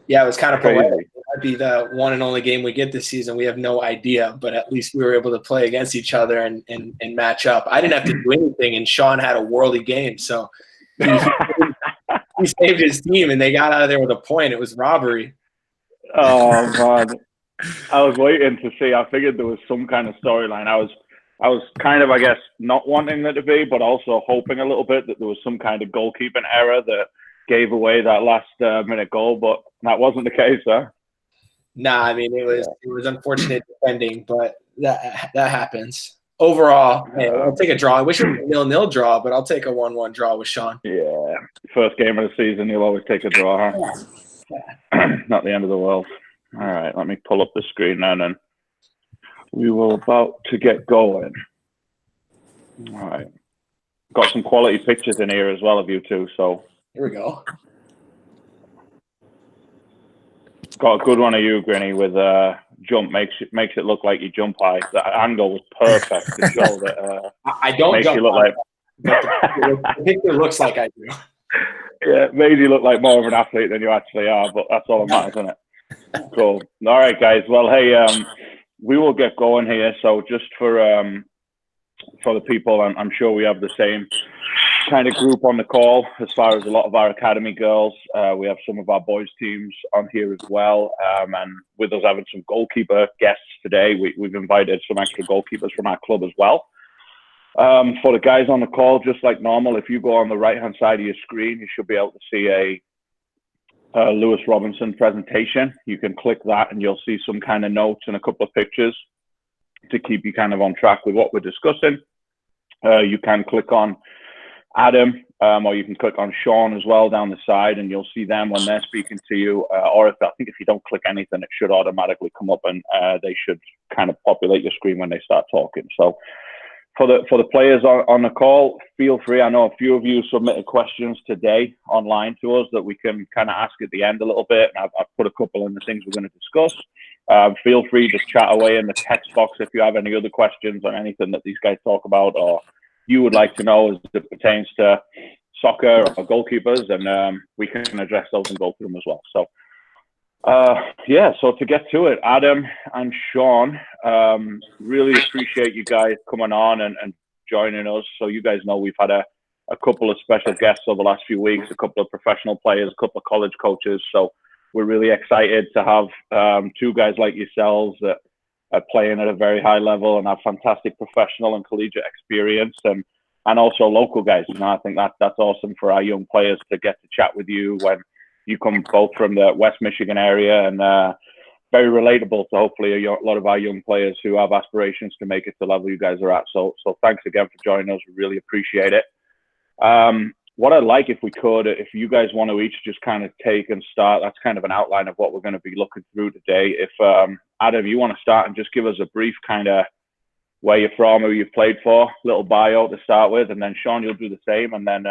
Yeah, it was kind of poetic. Crazy. It might be the one and only game we get this season. We have no idea, but at least we were able to play against each other and match up. I didn't have to do anything, and Sean had a worldy game, so he saved his team, and they got out of there with a point. It was robbery. Oh man, I was waiting to see. I figured there was some kind of storyline. I was kind of, I guess, not wanting there to be, but also hoping a little bit that there was some kind of goalkeeping error that gave away that last minute goal. But that wasn't the case, huh? Nah, I mean Yeah. it was unfortunate defending, but that happens. Overall, hey, I'll take a draw. I wish it was a 0-0 draw, but I'll take a 1-1 draw with Sean. Yeah. First game of the season, you'll always take a draw, huh? Not the end of the world. All right, let me pull up the screen now, and we will about to get going. All right. Got some quality pictures in here as well of you two, so. Here we go. Got a good one of you, Grinny, with jump. Makes it look like you jump high. That angle was perfect to show that. I don't makes jump you look high, like. the picture looks like I do. Yeah, made you look like more of an athlete than you actually are, but that's all that matters, isn't it? Cool. All right, guys. Well, hey, we will get going here. So just for the people, I'm sure we have the same kind of group on the call as far as a lot of our academy girls. We have some of our boys teams on here as well. And with us having some goalkeeper guests today, we've invited some extra goalkeepers from our club as well. For the guys on the call, just like normal, if you go on the right-hand side of your screen, you should be able to see a Lewis Robinson presentation. You can click that and you'll see some kind of notes and a couple of pictures to keep you kind of on track with what we're discussing. You can click on Adam, or you can click on Sean as well down the side, and you'll see them when they're speaking to you. Or I think if you don't click anything, it should automatically come up, and they should kind of populate your screen when they start talking. So for the players on the call, feel free. I know a few of you submitted questions today online to us that we can kind of ask at the end a little bit. I've put a couple in the things we're going to discuss. Feel free to chat away in the text box if you have any other questions on anything that these guys talk about or you would like to know as it pertains to soccer or goalkeepers, and we can address those and go through them as well. So, so to get to it, Adam and Sean, really appreciate you guys coming on and joining us. So you guys know we've had a couple of special guests over the last few weeks, a couple of professional players, a couple of college coaches. So we're really excited to have two guys like yourselves that are playing at a very high level and have fantastic professional and collegiate experience, and also local guys. You know, I think that's awesome for our young players to get to chat with you when you come both from the West Michigan area, and very relatable to hopefully a lot of our young players who have aspirations to make it to the level you guys are at. So thanks again for joining us. We really appreciate it. What I'd like, if we could, if you guys want to each just kind of take and start, that's kind of an outline of what we're going to be looking through today. If Adam, you want to start and just give us a brief kind of where you're from, who you've played for, little bio to start with, and then Sean, you'll do the same, and then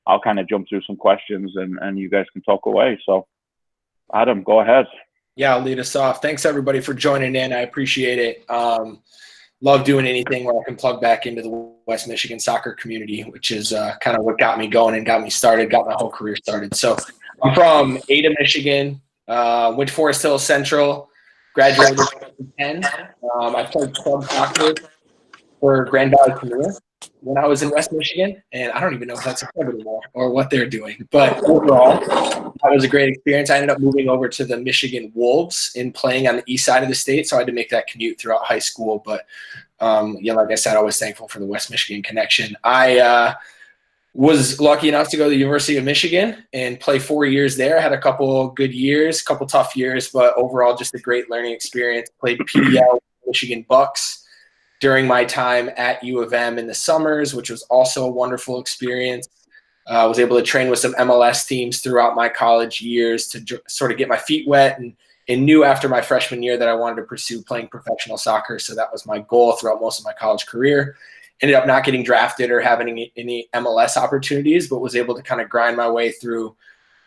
I'll kind of jump through some questions and you guys can talk away. So Adam, go ahead. Yeah, I'll lead us off. Thanks everybody for joining in. I appreciate it. Love doing anything where I can plug back into the West Michigan soccer community, which is kind of what got me going and got me started, got my whole career started. So I'm from Ada, Michigan, went to Forest Hill Central, graduated in 2010. I played club soccer for Grand Valley Premier when I was in West Michigan, and I don't even know if that's a club anymore or what they're doing. But overall, that was a great experience. I ended up moving over to the Michigan Wolves and playing on the east side of the state, so I had to make that commute throughout high school. But, like I said, always thankful for the West Michigan connection. I was lucky enough to go to the University of Michigan and play 4 years there. I had a couple good years, a couple tough years, but overall just a great learning experience. Played PDL Michigan Bucks during my time at U of M in the summers, which was also a wonderful experience. I was able to train with some MLS teams throughout my college years to sort of get my feet wet, and knew after my freshman year that I wanted to pursue playing professional soccer. So that was my goal throughout most of my college career. Ended up not getting drafted or having any MLS opportunities, but was able to kind of grind my way through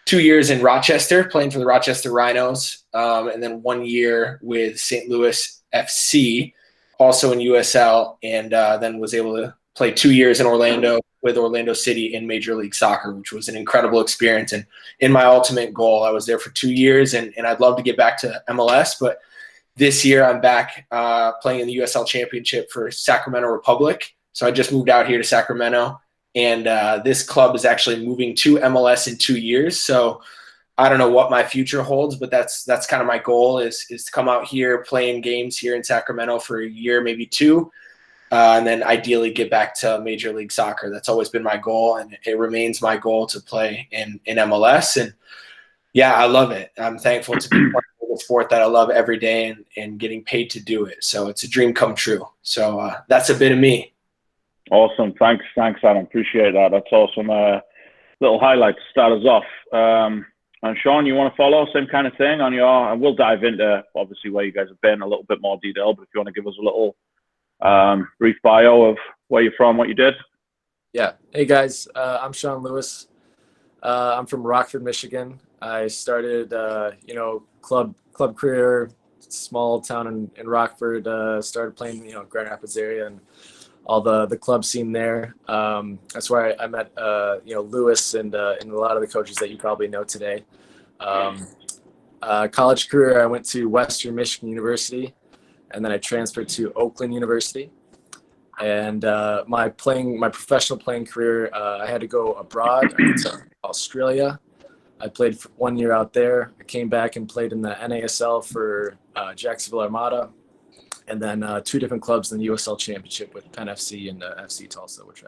2 years in Rochester, playing for the Rochester Rhinos, and then 1 year with St. Louis FC, also in USL, and then was able to play 2 years in Orlando with Orlando City in Major League Soccer, which was an incredible experience. And in my ultimate goal, I was there for 2 years, and I'd love to get back to MLS. But this year I'm back playing in the USL Championship for Sacramento Republic. So I just moved out here to Sacramento, and this club is actually moving to MLS in 2 years. So I don't know what my future holds, but that's kind of my goal is to come out here, playing games here in Sacramento for a year, maybe two, and then ideally get back to Major League Soccer. That's always been my goal, and it remains my goal to play in MLS. And yeah, I love it. I'm thankful to be part of the sport that I love every day and getting paid to do it. So it's a dream come true. So that's a bit of me. Awesome. Thanks, Adam. Appreciate that. That's awesome. Little highlight to start us off. And Sean, you want to follow same kind of thing on your? And we'll dive into obviously where you guys have been a little bit more detail. But if you want to give us a little brief bio of where you're from, what you did. Yeah. Hey guys, I'm Sean Lewis. I'm from Rockford, Michigan. I started, club career, small town in Rockford. Started playing, Grand Rapids area and all the club scene there. That's where I met, Lewis and a lot of the coaches that you probably know today. College career, I went to Western Michigan University, and then I transferred to Oakland University. And my professional playing career, I had to go abroad. I went to Australia. I played for 1 year out there. I came back and played in the NASL for Jacksonville Armada, and then 2 different clubs in the USL Championship with Penn FC and FC Tulsa, which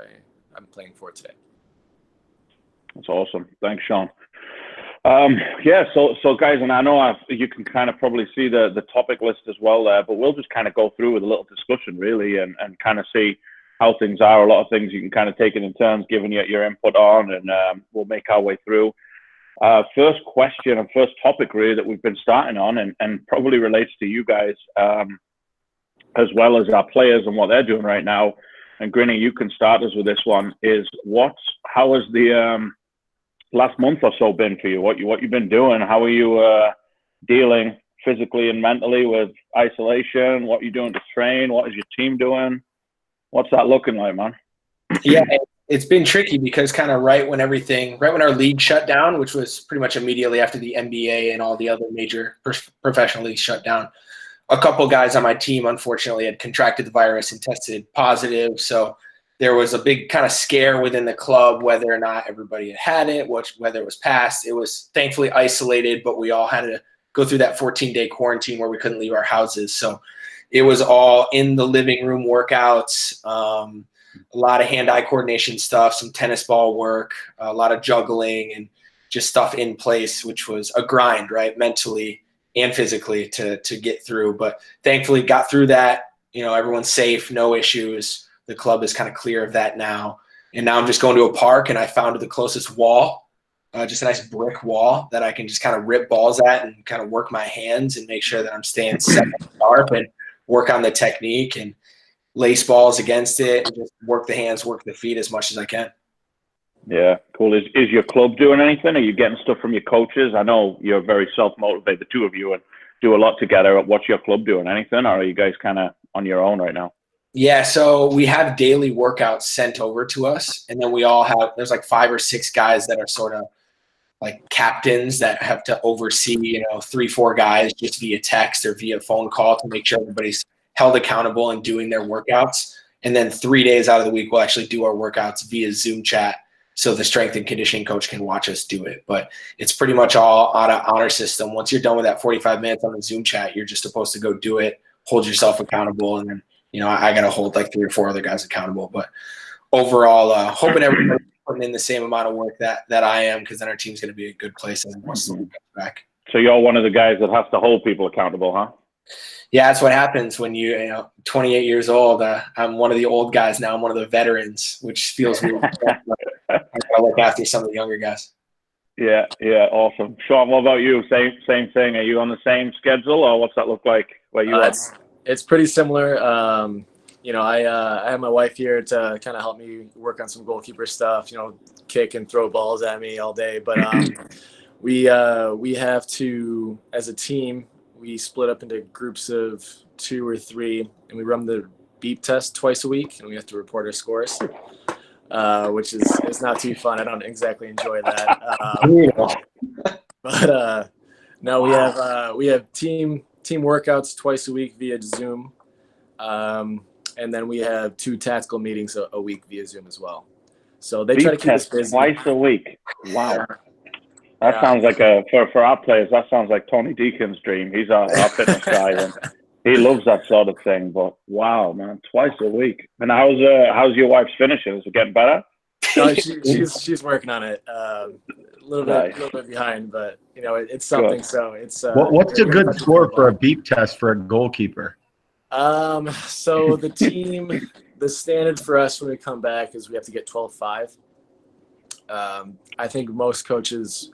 I'm playing for today. That's awesome. Thanks, Sean. So guys, and I know you can kind of probably see the topic list as well there, but we'll just kind of go through with a little discussion really and kind of see how things are. A lot of things you can kind of take it in turns, giving your input on, and we'll make our way through. First question and first topic really that we've been starting on and probably relates to you guys as well as our players and what they're doing right now. And Grinny, you can start us with this one, is how has the last month or so been for you? What you've been doing? How are you dealing physically and mentally with isolation? What are you doing to train? What is your team doing? What's that looking like, man? Yeah, it's been tricky because kind of right when our league shut down, which was pretty much immediately after the NBA and all the other major professional leagues shut down, a couple guys on my team unfortunately had contracted the virus and tested positive. So there was a big kind of scare within the club whether or not everybody had it, whether it was passed. It was thankfully isolated, but we all had to go through that 14-day quarantine where we couldn't leave our houses. So it was all in the living room workouts, a lot of hand-eye coordination stuff, some tennis ball work, a lot of juggling, and just stuff in place, which was a grind, right, mentally and physically to get through. But thankfully got through that. Everyone's safe, no issues. The club is kind of clear of that now. And now I'm just going to a park, and I found the closest wall, just a nice brick wall that I can just kind of rip balls at and kind of work my hands and make sure that I'm staying set and sharp and work on the technique and lace balls against it and just work the hands, work the feet as much as I can. Yeah, cool. Is your club doing anything? Are you getting stuff from your coaches? I know you're very self-motivated, the two of you, and do a lot together. What's your club doing? Anything? Or are you guys kind of on your own right now? Yeah, so we have daily workouts sent over to us, and then there's like 5 or 6 guys that are sort of like captains that have to oversee, 3-4 guys just via text or via phone call to make sure everybody's held accountable and doing their workouts. And then 3 days out of the week, we'll actually do our workouts via Zoom chat so the strength and conditioning coach can watch us do it. But it's pretty much all on an honor system. Once you're done with that 45 minutes on the Zoom chat, you're just supposed to go do it, hold yourself accountable, and then I got to hold like 3 or 4 other guys accountable. But overall, hoping everybody's putting in the same amount of work that I am, because then our team's going to be a good place and once the week comes back. So you're one of the guys that has to hold people accountable, huh? Yeah, that's what happens when 28 years old. I'm one of the old guys now. I'm one of the veterans, which feels weird. I gotta look after some of the younger guys. Yeah, awesome. Sean, what about you? Same thing. Are you on the same schedule, or what's that look like where you are? It's pretty similar. I have my wife here to kind of help me work on some goalkeeper stuff. Kick and throw balls at me all day. But we have to, as a team, we split up into groups of 2 or 3, and we run the beep test twice a week, and we have to report our scores. which is not too fun. I don't exactly enjoy that. Brutal. But no, we have team workouts twice a week via Zoom, and then we have 2 tactical meetings a week via Zoom as well. So they try to keep us busy twice a week. Wow. That Yeah. sounds like for our players, that sounds like Tony Deacon's dream. He's our fitness guy, and he loves that sort of thing. But wow, man, twice a week. And how's your wife's finishing? Is it getting better? No, she's working on it. A little bit behind, but it's something. Good. So it's What's a good score for a beep test for a goalkeeper? So the standard for us when we come back is we have to get 12.5. I think most coaches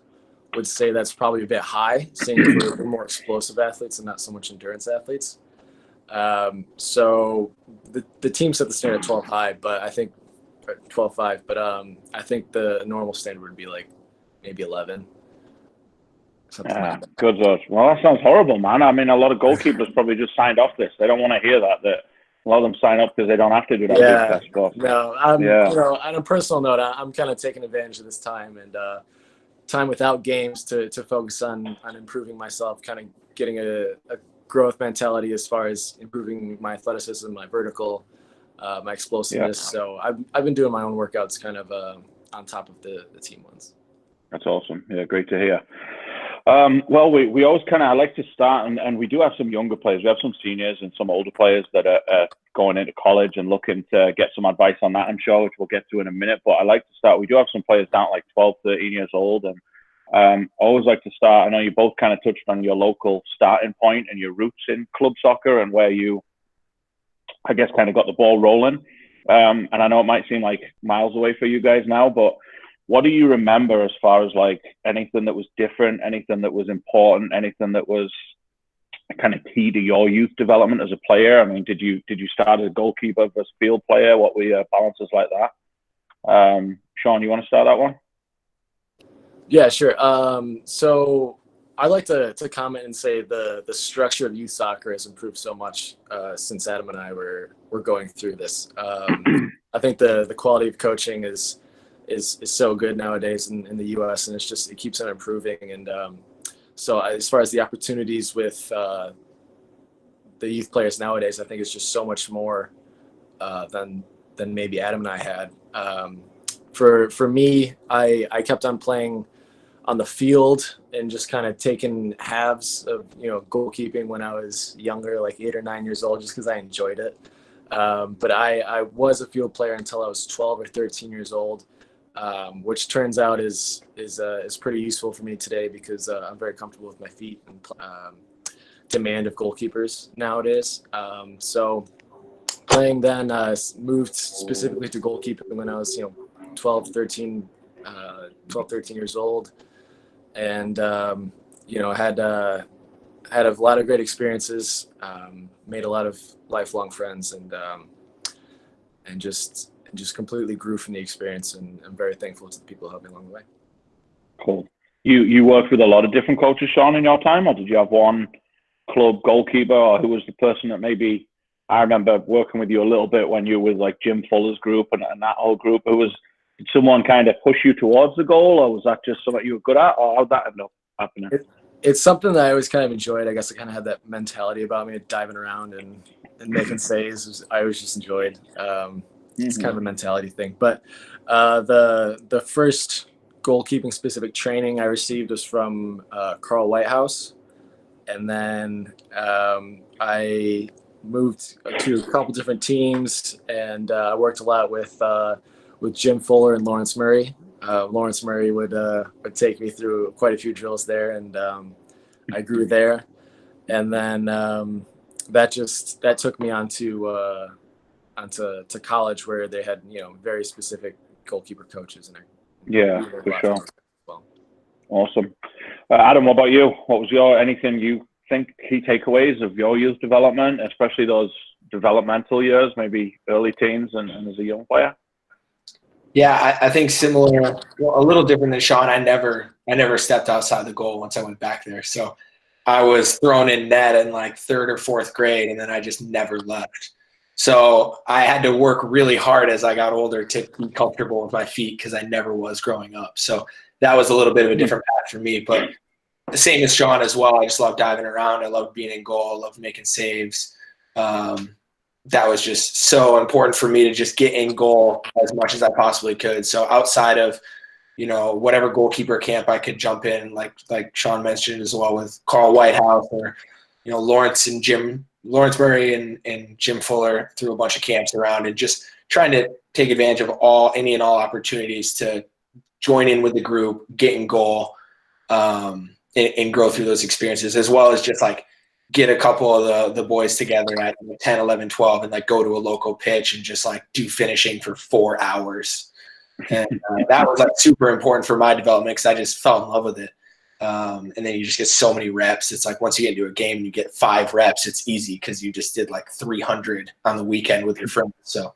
would say that's probably a bit high, saying we're more explosive athletes and not so much endurance athletes. So the team set the standard at 12.5, but I think 12.5. But I think the normal standard would be like maybe 11. Yeah, good. Well, that sounds horrible, man. I mean, a lot of goalkeepers probably just signed off this. They don't want to hear that a lot of them sign up because they don't have to do that beep test. But, no, on a personal note, I'm kind of taking advantage of this time and time without games to focus on improving myself, kind of getting a growth mentality as far as improving my athleticism, my vertical, my explosiveness. Yeah. So I've been doing my own workouts kind of on top of the team ones. That's awesome. Yeah, great to hear. Well, we always I like to start, and we do have some younger players. We have some seniors and some older players that are going into college and looking to get some advice on that, I'm sure, which we'll get to in a minute. But I like to start. We do have some players down at like 12, 13 years old, and always like to start. I know you both kind of touched on your local starting point and your roots in club soccer and where you, I guess, kind of got the ball rolling. And I know it might seem like miles away for you guys now, but what do you remember as far as like anything that was different, anything that was important, anything that was kind of key to your youth development as a player? I mean, did you start as a goalkeeper versus field player? What were your balances like that? Sean, you want to start that one? Yeah, sure. So I like to comment and say the structure of youth soccer has improved so much since Adam and I were going through this. I think the quality of coaching is so good nowadays in the U.S. and it keeps on improving. And so as far as the opportunities with the youth players nowadays, I think it's just so much more than maybe Adam and I had. For me, I kept on playing on the field and just kind of taking halves of goalkeeping when I was younger, like 8 or 9 years old, just because I enjoyed it. But I was a field player until I was 12 or 13 years old. Which turns out is pretty useful for me today because I'm very comfortable with my feet and demand of goalkeepers nowadays. So playing then moved specifically to goalkeeping when I was 12, 13 years old, and had a lot of great experiences, made a lot of lifelong friends, and just completely grew from the experience, and I'm very thankful to the people who helped me along the way. Cool. You worked with a lot of different coaches, Sean, in your time, or did you have one club goalkeeper, or who was the person that maybe, I remember working with you a little bit when you were with like Jim Fuller's group and that whole group. Did someone kind of push you towards the goal, or was that just something you were good at, or how'd that end up happening? It's something that I always kind of enjoyed. I guess I kind of had that mentality about me, diving around and making saves. I always just enjoyed. It's kind of a mentality thing. But the first goalkeeping specific training I received was from Carl Whitehouse. And then I moved to a couple different teams, and I worked a lot with Jim Fuller and Lawrence Murray. Lawrence Murray would take me through quite a few drills there, and I grew there. And then that took me onto college, where they had very specific goalkeeper coaches. And for sure. Well. Awesome. Adam, what about you? What was anything you think key takeaways of your youth development, especially those developmental years, maybe early teens and as a young player? Yeah, I think similar, a little different than Sean. I never stepped outside the goal once I went back there. So I was thrown in net in like 3rd or 4th grade, and then I just never left. So I had to work really hard as I got older to be comfortable with my feet because I never was growing up. So that was a little bit of a different path for me. But the same as Sean as well. I just love diving around. I love being in goal. I love making saves. That was just so important for me to just get in goal as much as I possibly could. So outside of, whatever goalkeeper camp I could jump in, like Sean mentioned as well with Carl Whitehouse or, Lawrence Murray and Jim Fuller threw a bunch of camps around and just trying to take advantage of any and all opportunities to join in with the group, get in goal, and grow through those experiences, as well as just like get a couple of the boys together at 10, 11, 12 and like go to a local pitch and just like do finishing for 4 hours. And that was like super important for my development because I just fell in love with it. And then you just get so many reps. It's like once you get into a game and you get 5 reps, it's easy because you just did like 300 on the weekend with your friends. So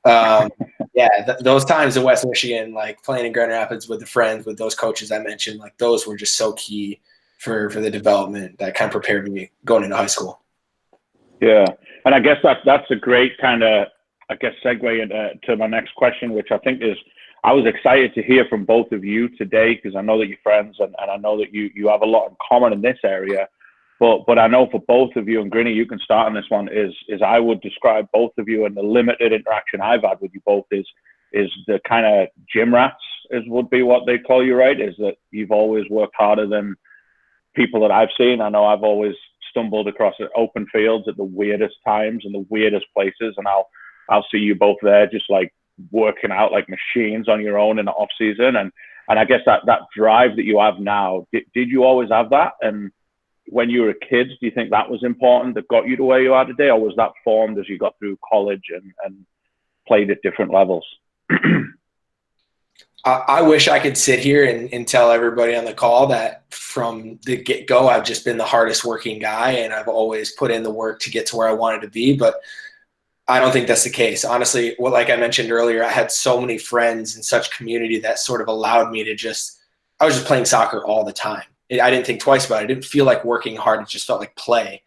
those times in West Michigan, like playing in Grand Rapids with the friends, with those coaches I mentioned, like those were just so key for the development that kind of prepared me going into high school. Yeah. And I guess that's a great kind of, segue into my next question, which I think is, I was excited to hear from both of you today because I know that you're friends and I know that you have a lot in common in this area. But I know for both of you, and Grinny, you can start on this one, is I would describe both of you, and the limited interaction I've had with you both is the kind of gym rats would be what they call you, right? Is that you've always worked harder than people that I've seen. I know I've always stumbled across open fields at the weirdest times and the weirdest places, and I'll see you both there just like working out like machines on your own in the off season. And I guess that drive that you have now, did you always have that? And when you were kids, do you think that was important that got you to where you are today, or was that formed as you got through college and played at different levels? I wish I could sit here and tell everybody on the call that from the get-go, I've just been the hardest working guy and I've always put in the work to get to where I wanted to be. But I don't think that's the case. Honestly, like I mentioned earlier, I had so many friends and such community that sort of allowed me to I was just playing soccer all the time. I didn't think twice about it. It didn't feel like working hard. It just felt like play.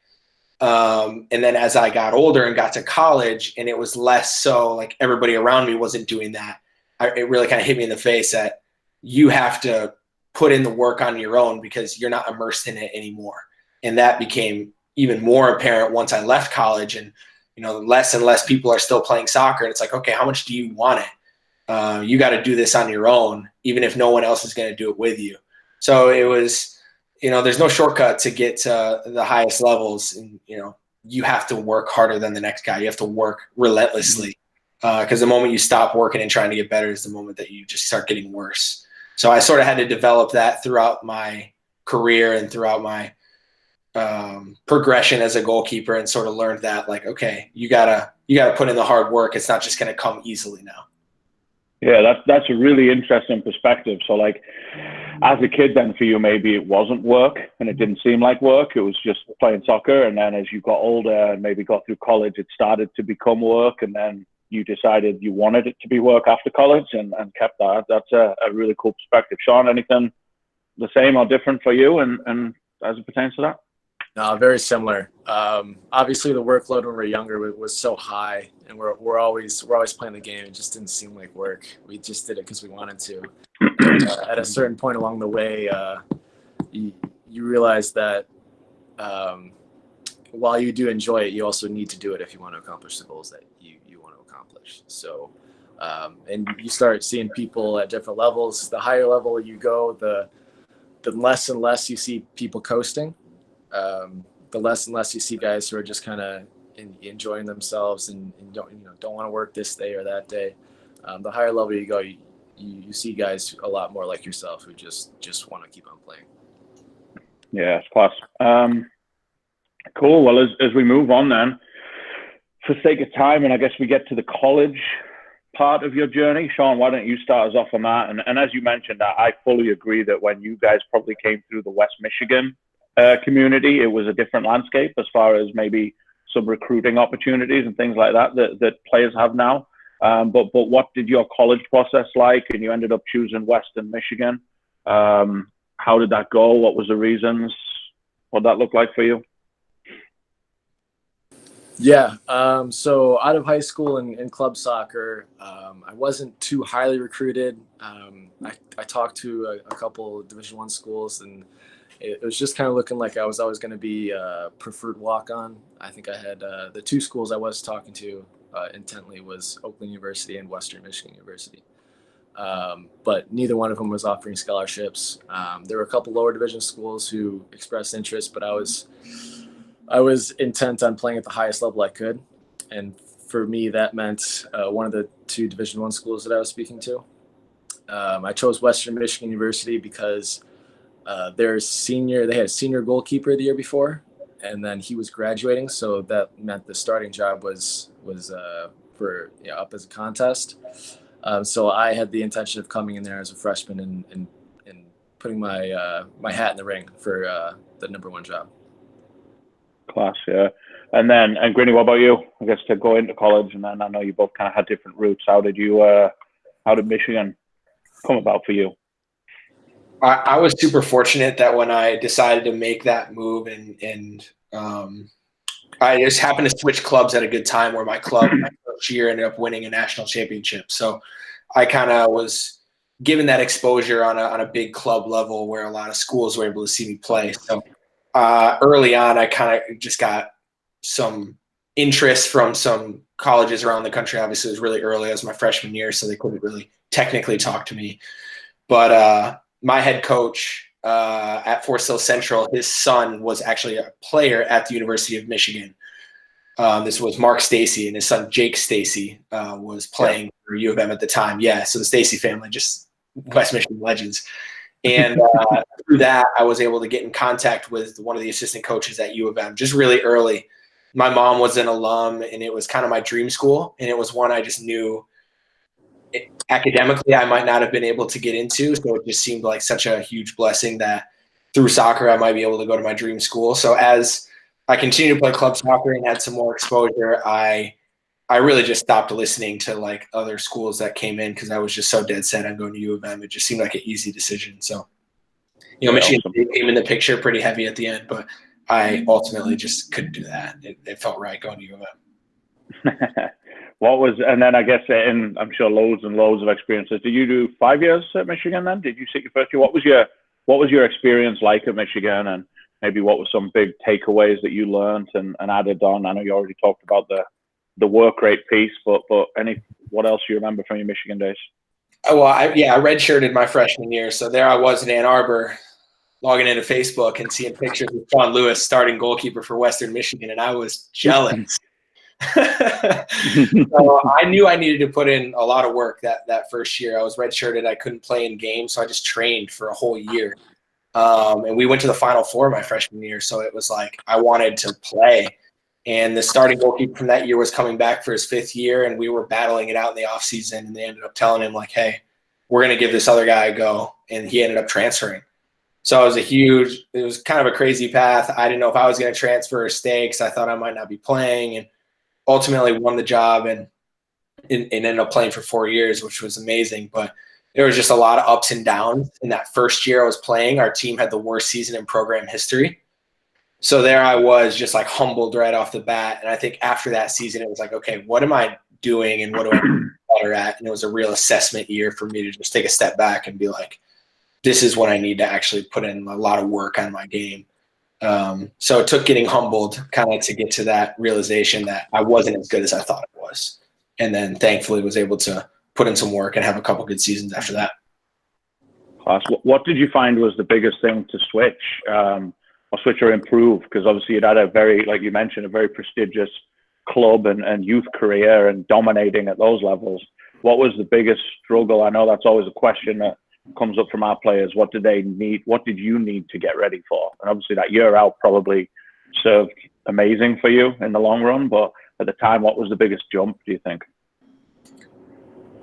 And then as I got older and got to college, and it was less so like everybody around me wasn't doing that, it really kind of hit me in the face that you have to put in the work on your own because you're not immersed in it anymore. And that became even more apparent once I left college, and less and less people are still playing soccer. And it's like, okay, how much do you want it? You got to do this on your own, even if no one else is going to do it with you. So it was, there's no shortcut to get to the highest levels. And, you have to work harder than the next guy. You have to work relentlessly because the moment you stop working and trying to get better is the moment that you just start getting worse. So I sort of had to develop that throughout my career and throughout my progression as a goalkeeper, and sort of learned that, like, okay, you gotta put in the hard work. It's not just going to come easily now. Yeah, that's a really interesting perspective. So like as a kid then for you, maybe it wasn't work and it didn't seem like work. It was just playing soccer. And then as you got older and maybe got through college, it started to become work. And then you decided you wanted it to be work after college and kept that. That's a really cool perspective. Sean, anything the same or different for you and as it pertains to that? No, very similar. Obviously, the workload when we were younger was so high, and we're always playing the game. It just didn't seem like work. We just did it because we wanted to. At a certain point along the way, you realize that while you do enjoy it, you also need to do it if you want to accomplish the goals that you want to accomplish. So, and you start seeing people at different levels. The higher level you go, the less and less you see people coasting. The less and less you see guys who are just kind of enjoying themselves and don't want to work this day or that day. The higher level you go, you see guys a lot more like yourself who just want to keep on playing. Yeah, it's class. Cool. Well, as we move on then, for sake of time, and I guess we get to the college part of your journey, Sean, why don't you start us off on that? And as you mentioned, I fully agree that when you guys probably came through the West Michigan community, it was a different landscape as far as maybe some recruiting opportunities and things like that players have now. But what did your college process like? And you ended up choosing Western Michigan. How did that go? What was the reasons? What did that look like for you? Yeah. So out of high school and in club soccer, I wasn't too highly recruited. I talked to a couple of Division I schools, and it was just kind of looking like I was always going to be a preferred walk-on. I think I had the two schools I was talking to intently was Oakland University and Western Michigan University. But neither one of them was offering scholarships. There were a couple lower division schools who expressed interest, but I was intent on playing at the highest level I could, and for me that meant one of the two Division I schools that I was speaking to. I chose Western Michigan University because they had a senior goalkeeper the year before, and then he was graduating, so that meant the starting job was for up as a contest. So I had the intention of coming in there as a freshman and putting my hat in the ring for the number one job. Class, yeah. And Grinny, what about you? I guess to go into college, and then I know you both kind of had different routes. How did Michigan come about for you? I was super fortunate that when I decided to make that move and I just happened to switch clubs at a good time where my club my first year ended up winning a national championship. So I kind of was given that exposure on a big club level where a lot of schools were able to see me play. So early on, I kind of just got some interest from some colleges around the country. Obviously, it was really early. It was my freshman year, so they couldn't really technically talk to me. But my head coach at Forest Hill Central, his son was actually a player at the University of Michigan. This was Mark Stacy, and his son Jake Stacy was playing for U of M at the time. Yeah, so the Stacy family, just West Michigan legends. And through that, I was able to get in contact with one of the assistant coaches at U of M just really early. My mom was an alum, and it was kind of my dream school, and it was one I just knew academically I might not have been able to get into, so it just seemed like such a huge blessing that through soccer I might be able to go to my dream school. So as I continued to play club soccer and had some more exposure, I really just stopped listening to like other schools that came in because I was just so dead set on going to U of M. It just seemed like an easy decision. So, Michigan State came in the picture pretty heavy at the end, but I ultimately just couldn't do that. It felt right going to U of M. And then I guess, and I'm sure loads and loads of experiences. Did you do 5 years at Michigan then? Did you sit your first year? What was your experience like at Michigan, and maybe what were some big takeaways that you learned and added on? I know you already talked about the work rate piece, but what else do you remember from your Michigan days? Oh, well, I redshirted my freshman year, so there I was in Ann Arbor, logging into Facebook and seeing pictures of Sean Lewis, starting goalkeeper for Western Michigan, and I was jealous. So I knew I needed to put in a lot of work that first year. I was redshirted. I couldn't play in games, so I just trained for a whole year. And we went to the Final Four my freshman year, so it was like I wanted to play. And the starting goalkeeper from that year was coming back for his 5th year, and we were battling it out in the offseason, and they ended up telling him, like, hey, we're going to give this other guy a go, and he ended up transferring. So it was kind of a crazy path. I didn't know if I was going to transfer or stay because I thought I might not be playing, and ultimately won the job and ended up playing for 4 years, which was amazing. But there was just a lot of ups and downs. In that first year I was playing, our team had the worst season in program history. So there I was just like humbled right off the bat. And I think after that season, it was like, okay, what am I doing and what do I do better at? And it was a real assessment year for me to just take a step back and be like, this is what I need to actually put in a lot of work on my game. So it took getting humbled kind of to get to that realization that I wasn't as good as I thought it was. And then thankfully was able to put in some work and have a couple good seasons after that. Class. What did you find was the biggest thing to switch or improve? Because obviously you'd had a very, like you mentioned, a very prestigious club and youth career and dominating at those levels. What was the biggest struggle? I know that's always a question that comes up from our players. What did they need? What did you need to get ready for? And obviously that year out probably served amazing for you in the long run, but at the time, what was the biggest jump, do you think?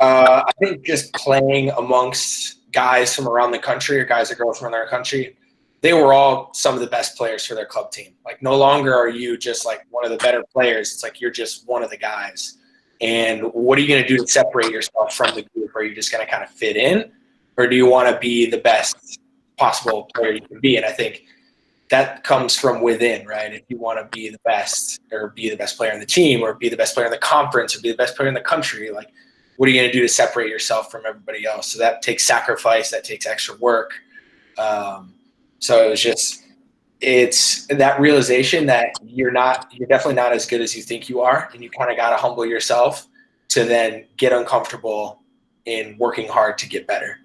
I think just playing amongst guys from around the country or guys or girls from around the country, they were all some of the best players for their club team. Like no longer are you just like one of the better players. It's like you're just one of the guys. And what are you going to do to separate yourself from the group? Are you just going to kind of fit in? Or do you want to be the best possible player you can be? And I think that comes from within, right? If you want to be the best, or be the best player on the team, or be the best player in the conference, or be the best player in the country, like, what are you going to do to separate yourself from everybody else? So that takes sacrifice, that takes extra work. So it's that realization that you're definitely not as good as you think you are, and you kind of got to humble yourself to then get uncomfortable in working hard to get better.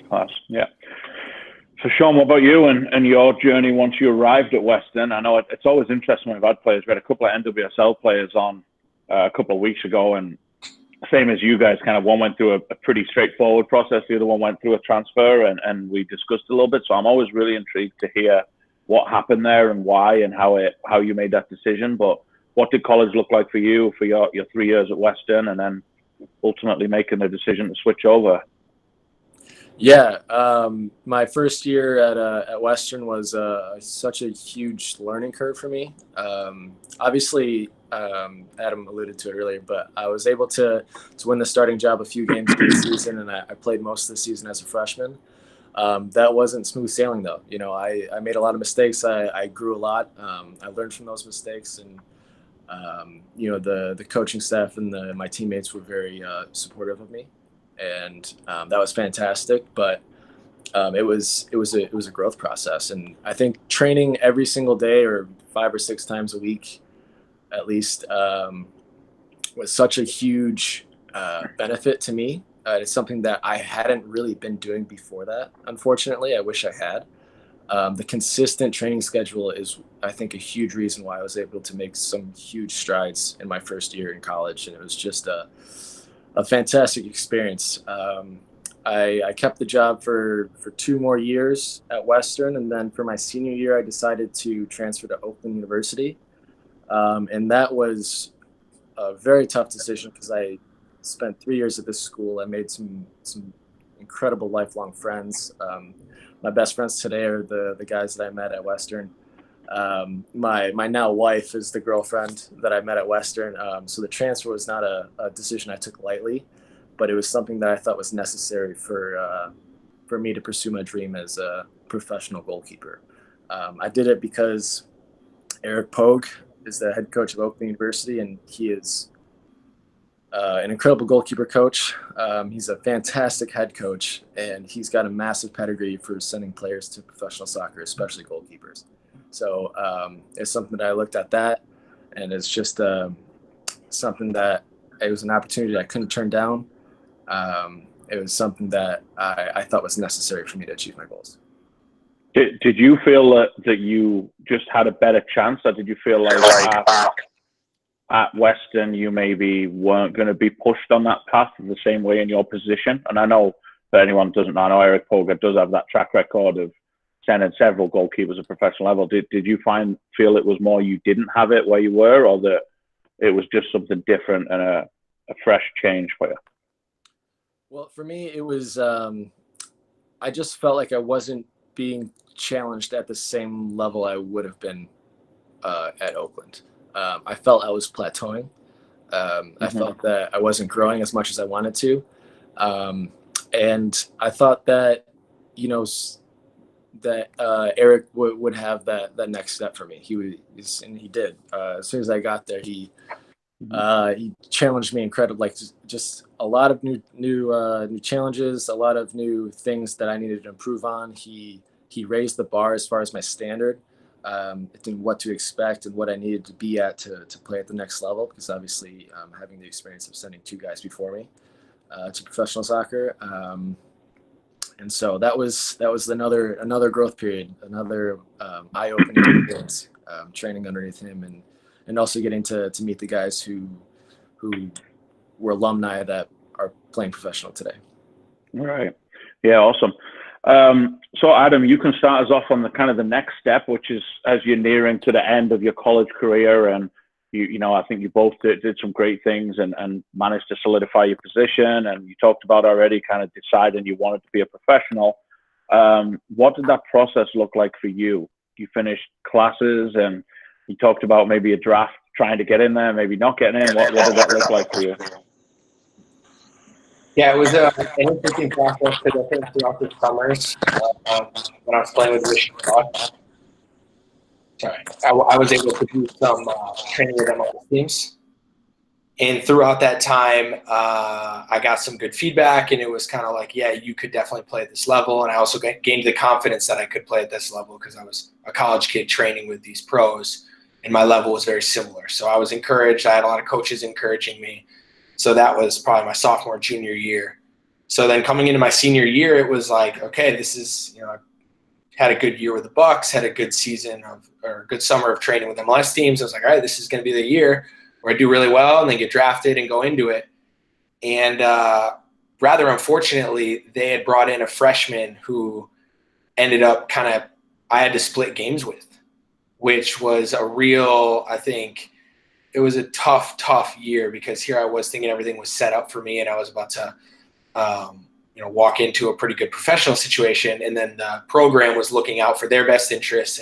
Class, yeah. So Sean, what about you and your journey once you arrived at Western? I know it's always interesting when we've had players. We had a couple of NWSL players on a couple of weeks ago, and same as you guys, kind of one went through a pretty straightforward process, the other one went through a transfer, and we discussed a little bit. So I'm always really intrigued to hear what happened there and why, and how you made that decision. But what did college look like for you for your 3 years at Western, and then ultimately making the decision to switch over? Yeah, my first year at Western was such a huge learning curve for me. Obviously, Adam alluded to it earlier, but I was able to win the starting job a few games this season, and I played most of the season as a freshman. That wasn't smooth sailing, though. You know, I made a lot of mistakes. I grew a lot. I learned from those mistakes, and you know, the coaching staff and my teammates were very supportive of me, and that was fantastic. But it was a growth process, and I think training every single day, or 5 or 6 times a week at least, was such a huge benefit to me. It's something that I hadn't really been doing before that. Unfortunately, I wish I had. The consistent training schedule is, I think, a huge reason why I was able to make some huge strides in my first year in college, and it was just a fantastic experience. I kept the job for 2 more years at Western, and then for my senior year, I decided to transfer to Oakland University, and that was a very tough decision because I spent 3 years at this school. I made some incredible lifelong friends. My best friends today are the guys that I met at Western. My now wife is the girlfriend that I met at Western. So the transfer was not a decision I took lightly, but it was something that I thought was necessary for me to pursue my dream as a professional goalkeeper. I did it because Eric Pogue is the head coach of Oakland University, and he is an incredible goalkeeper coach. He's a fantastic head coach, and he's got a massive pedigree for sending players to professional soccer, especially goalkeepers. So it's something that I looked at that, and it's just something that it was an opportunity I couldn't turn down. It was something that I thought was necessary for me to achieve my goals. Did you feel that you just had a better chance, or did you feel like at Western you maybe weren't going to be pushed on that path the same way in your position? And I know, for anyone who doesn't know, I know Eric Pogue does have that track record of sending several goalkeepers at professional level. Did you feel it was more you didn't have it where you were, or that it was just something different and a fresh change for you? Well, for me, it was I just felt like I wasn't being challenged at the same level I would have been at Oakland. I felt I was plateauing. I felt that I wasn't growing as much as I wanted to. And I thought that, you know, that Eric would have that next step for me. And he did. As soon as I got there, he challenged me incredibly, like just a lot of new challenges, a lot of new things that I needed to improve on. He raised the bar as far as my standard, and what to expect and what I needed to be at to play at the next level. Because obviously, having the experience of sending 2 guys before me to professional soccer, and so that was another growth period, another eye-opening experience, training underneath him, and also getting to meet the guys who were alumni that are playing professional today. Right. Yeah, awesome. So Adam, you can start us off on the next step, which is as you're nearing to the end of your college career, and you know, I think you both did some great things and managed to solidify your position. And you talked about already kind of deciding you wanted to be a professional. What did that process look like for you? You finished classes, and you talked about maybe a draft, trying to get in there, maybe not getting in. What did that look like for you? Yeah, it was an interesting process because I think throughout the summers when I was playing with Michigan, I was able to do some training with MLS teams. And throughout that time, I got some good feedback, and it was kind of like, yeah, you could definitely play at this level. And I also gained the confidence that I could play at this level because I was a college kid training with these pros, and my level was very similar. So I was encouraged. I had a lot of coaches encouraging me. So that was probably my sophomore, junior year. So then coming into my senior year, it was like, okay, this is, I had a good year with the Bucks, had a good season or a good summer of training with MLS teams. I was like, all right, this is going to be the year where I do really well and then get drafted and go into it. And rather unfortunately, they had brought in a freshman who ended up I had to split games with, which was a real, I think, it was a tough year because here I was thinking everything was set up for me and I was about to, walk into a pretty good professional situation. And then the program was looking out for their best interests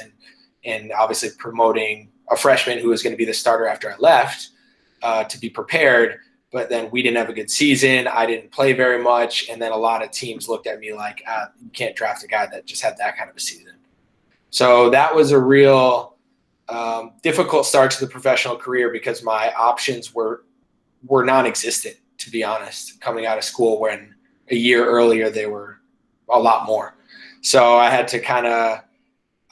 and obviously promoting a freshman who was going to be the starter after I left to be prepared. But then we didn't have a good season. I didn't play very much. And then a lot of teams looked at me like, you can't draft a guy that just had that kind of a season. So that was a real difficult start to the professional career because my options were non-existent, to be honest, coming out of school when a year earlier they were a lot more. So I had to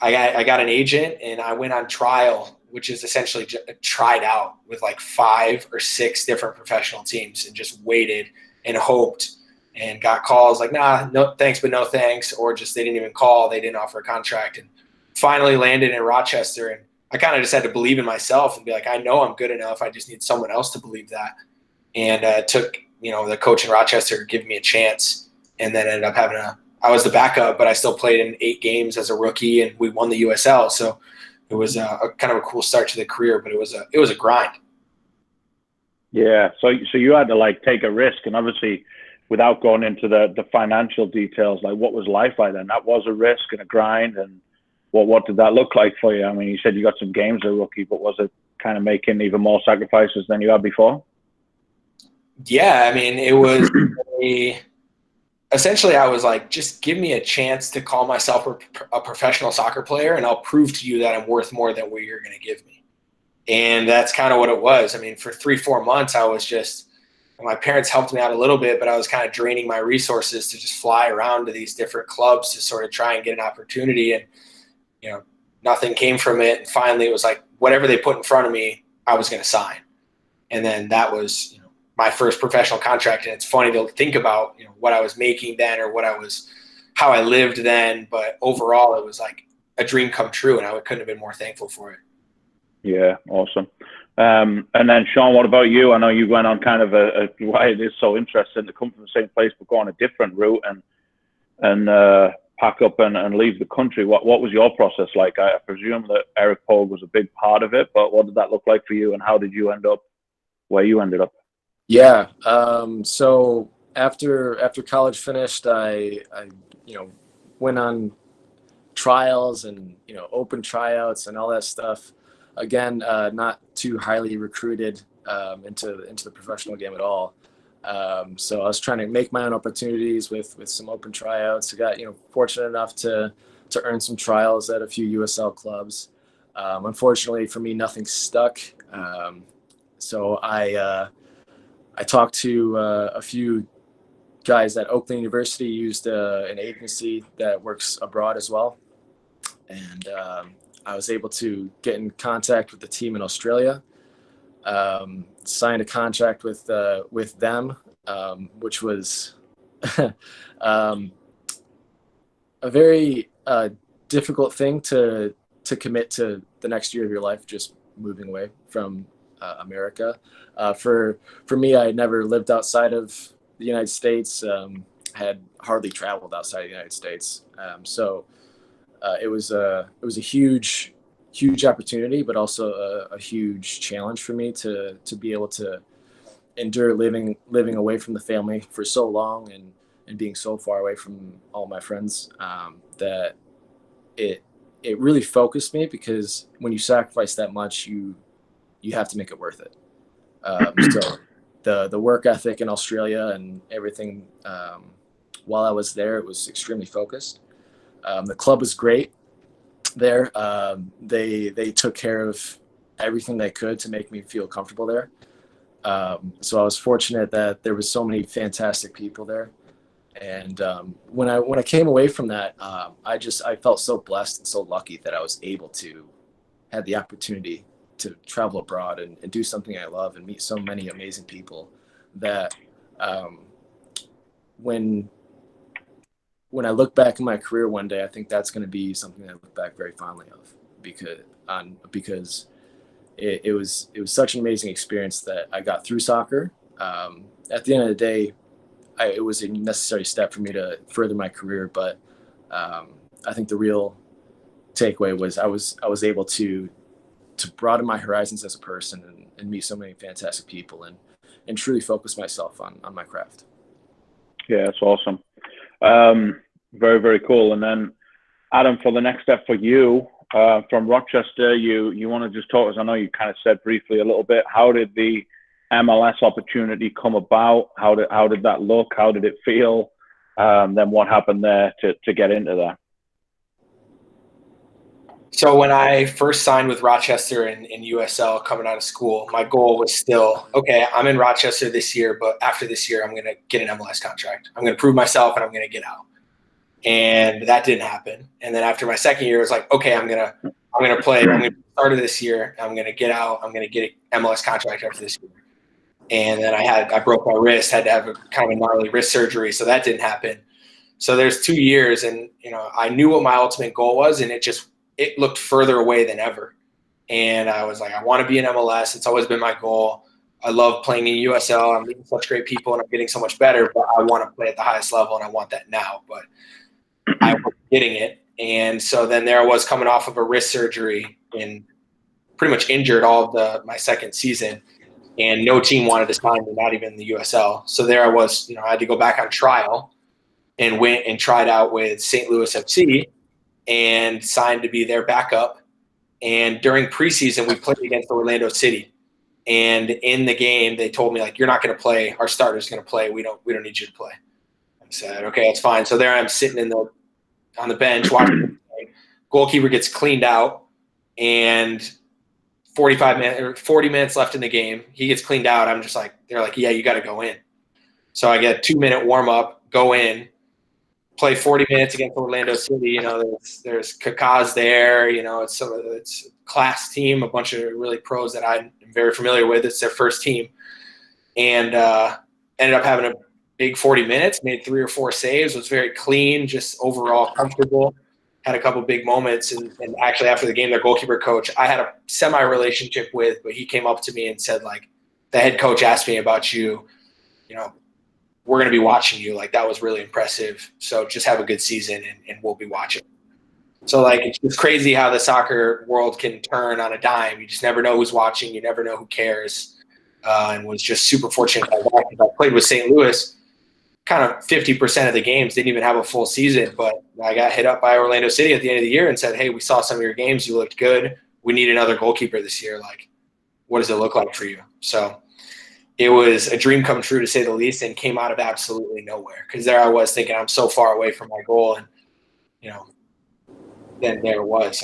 I got an agent and I went on trial, which is essentially tried out with like 5 or 6 different professional teams and just waited and hoped and got calls like, nah, no thanks, but no thanks. Or just they didn't even call. They didn't offer a contract and finally landed in Rochester. And I kind of just had to believe in myself and be like, I know I'm good enough. I just need someone else to believe that. And it took, the coach in Rochester giving me a chance and then ended up I was the backup, but I still played in 8 games as a rookie and we won the USL. So it was a kind of a cool start to the career, but it was a grind. Yeah. So you had to take a risk, and obviously without going into the financial details, what was life like then? That was a risk and a grind. And what did that look like for you? I mean, you said you got some games as a rookie, but was it kind of making even more sacrifices than you had before? Yeah. I mean, it was essentially I was like, just give me a chance to call myself a professional soccer player and I'll prove to you that I'm worth more than what you're going to give me. And that's kind of what it was. I mean, for 3-4 months, I was my parents helped me out a little bit, but I was kind of draining my resources to just fly around to these different clubs to sort of try and get an opportunity. And, nothing came from it. And finally it was like, whatever they put in front of me, I was going to sign. And then that was, my first professional contract. And it's funny to think about, what I was making then or how I lived then. But overall, it was like a dream come true. And I couldn't have been more thankful for it. Yeah. Awesome. And then Sean, what about you? I know you went on kind of why it is so interesting to come from the same place, but go on a different route and pack up and leave the country. What was your process like? I presume that Eric Pogue was a big part of it, but what did that look like for you and how did you end up where you ended up? Yeah. So after college finished, I went on trials and, open tryouts and all that stuff. Again, not too highly recruited into the professional game at all. So I was trying to make my own opportunities with some open tryouts. I got, fortunate enough to earn some trials at a few USL clubs. Unfortunately for me, nothing stuck. So I talked to a few guys at Oakland University, used an agency that works abroad as well. And I was able to get in contact with the team in Australia, signed a contract with them, which was a very difficult thing to commit to the next year of your life, just moving away from America. For me, I had never lived outside of the United States, had hardly traveled outside of the United States. So it was a huge opportunity, but also a huge challenge for me to be able to endure living away from the family for so long and being so far away from all my friends, that it really focused me, because when you sacrifice that much, you have to make it worth it. So the work ethic in Australia and everything, while I was there, it was extremely focused. The club was great. there. They took care of everything they could to make me feel comfortable there. So I was fortunate that there was so many fantastic people there. And when I came away from that, I felt so blessed and so lucky that I was able to have the opportunity to travel abroad and do something I love and meet so many amazing people that when I look back in my career one day, I think that's going to be something I look back very fondly of because it was such an amazing experience that I got through soccer. At the end of the day, it was a necessary step for me to further my career, but I think the real takeaway was I was able to broaden my horizons as a person and meet so many fantastic people and truly focus myself on my craft. Yeah, that's awesome. Very, very cool. And then, Adam, for the next step for you, from Rochester, you want to just talk, as I know you kind of said briefly a little bit, how did the MLS opportunity come about? How did that look? How did it feel? Then what happened there to get into that? So when I first signed with Rochester in USL coming out of school, my goal was still, okay, I'm in Rochester this year, but after this year, I'm going to get an MLS contract. I'm going to prove myself and I'm going to get out. And that didn't happen. And then after my second year, it was like, okay, I'm going to play. I'm going to start this year. I'm going to get out. I'm going to get an MLS contract after this year. And then I broke my wrist, had to have a kind of a gnarly wrist surgery. So that didn't happen. So there's 2 years and, I knew what my ultimate goal was and it looked further away than ever. And I was like, I want to be in MLS. It's always been my goal. I love playing in USL. I'm meeting such great people and I'm getting so much better, but I want to play at the highest level and I want that now. But I wasn't getting it. And so then there I was coming off of a wrist surgery and pretty much injured all of my second season. And no team wanted to sign me, not even the USL. So there I was, I had to go back on trial and went and tried out with St. Louis FC and signed to be their backup. And during preseason, we played against Orlando City. And in the game, they told me, like, you're not going to play. Our starter's going to play. We don't need you to play. I said, okay, that's fine. So there I'm sitting on the bench watching the play. Goalkeeper gets cleaned out, and 40 minutes left in the game. He gets cleaned out. I'm just like, they're like, yeah, you got to go in. So I get a 2-minute warm up, go in, play 40 minutes against Orlando City. There's Kaká's there. It's a class team, a bunch of really pros that I'm very familiar with. It's their first team, and ended up having a big 40 minutes. Made 3 or 4 saves. Was very clean, just overall comfortable. Had a couple big moments, and actually after the game, their goalkeeper coach I had a semi-relationship with, but he came up to me and said, like, the head coach asked me about you. We're going to be watching you. Like, that was really impressive. So just have a good season and we'll be watching. So, like, it's crazy how the soccer world can turn on a dime. You just never know who's watching. You never know who cares. And was just super fortunate. I played with St. Louis kind of 50% of the games, didn't even have a full season. But I got hit up by Orlando City at the end of the year and said, hey, we saw some of your games. You looked good. We need another goalkeeper this year. Like, what does it look like for you? So it was a dream come true, to say the least, and came out of absolutely nowhere. Because there I was thinking I'm so far away from my goal, and then there it was.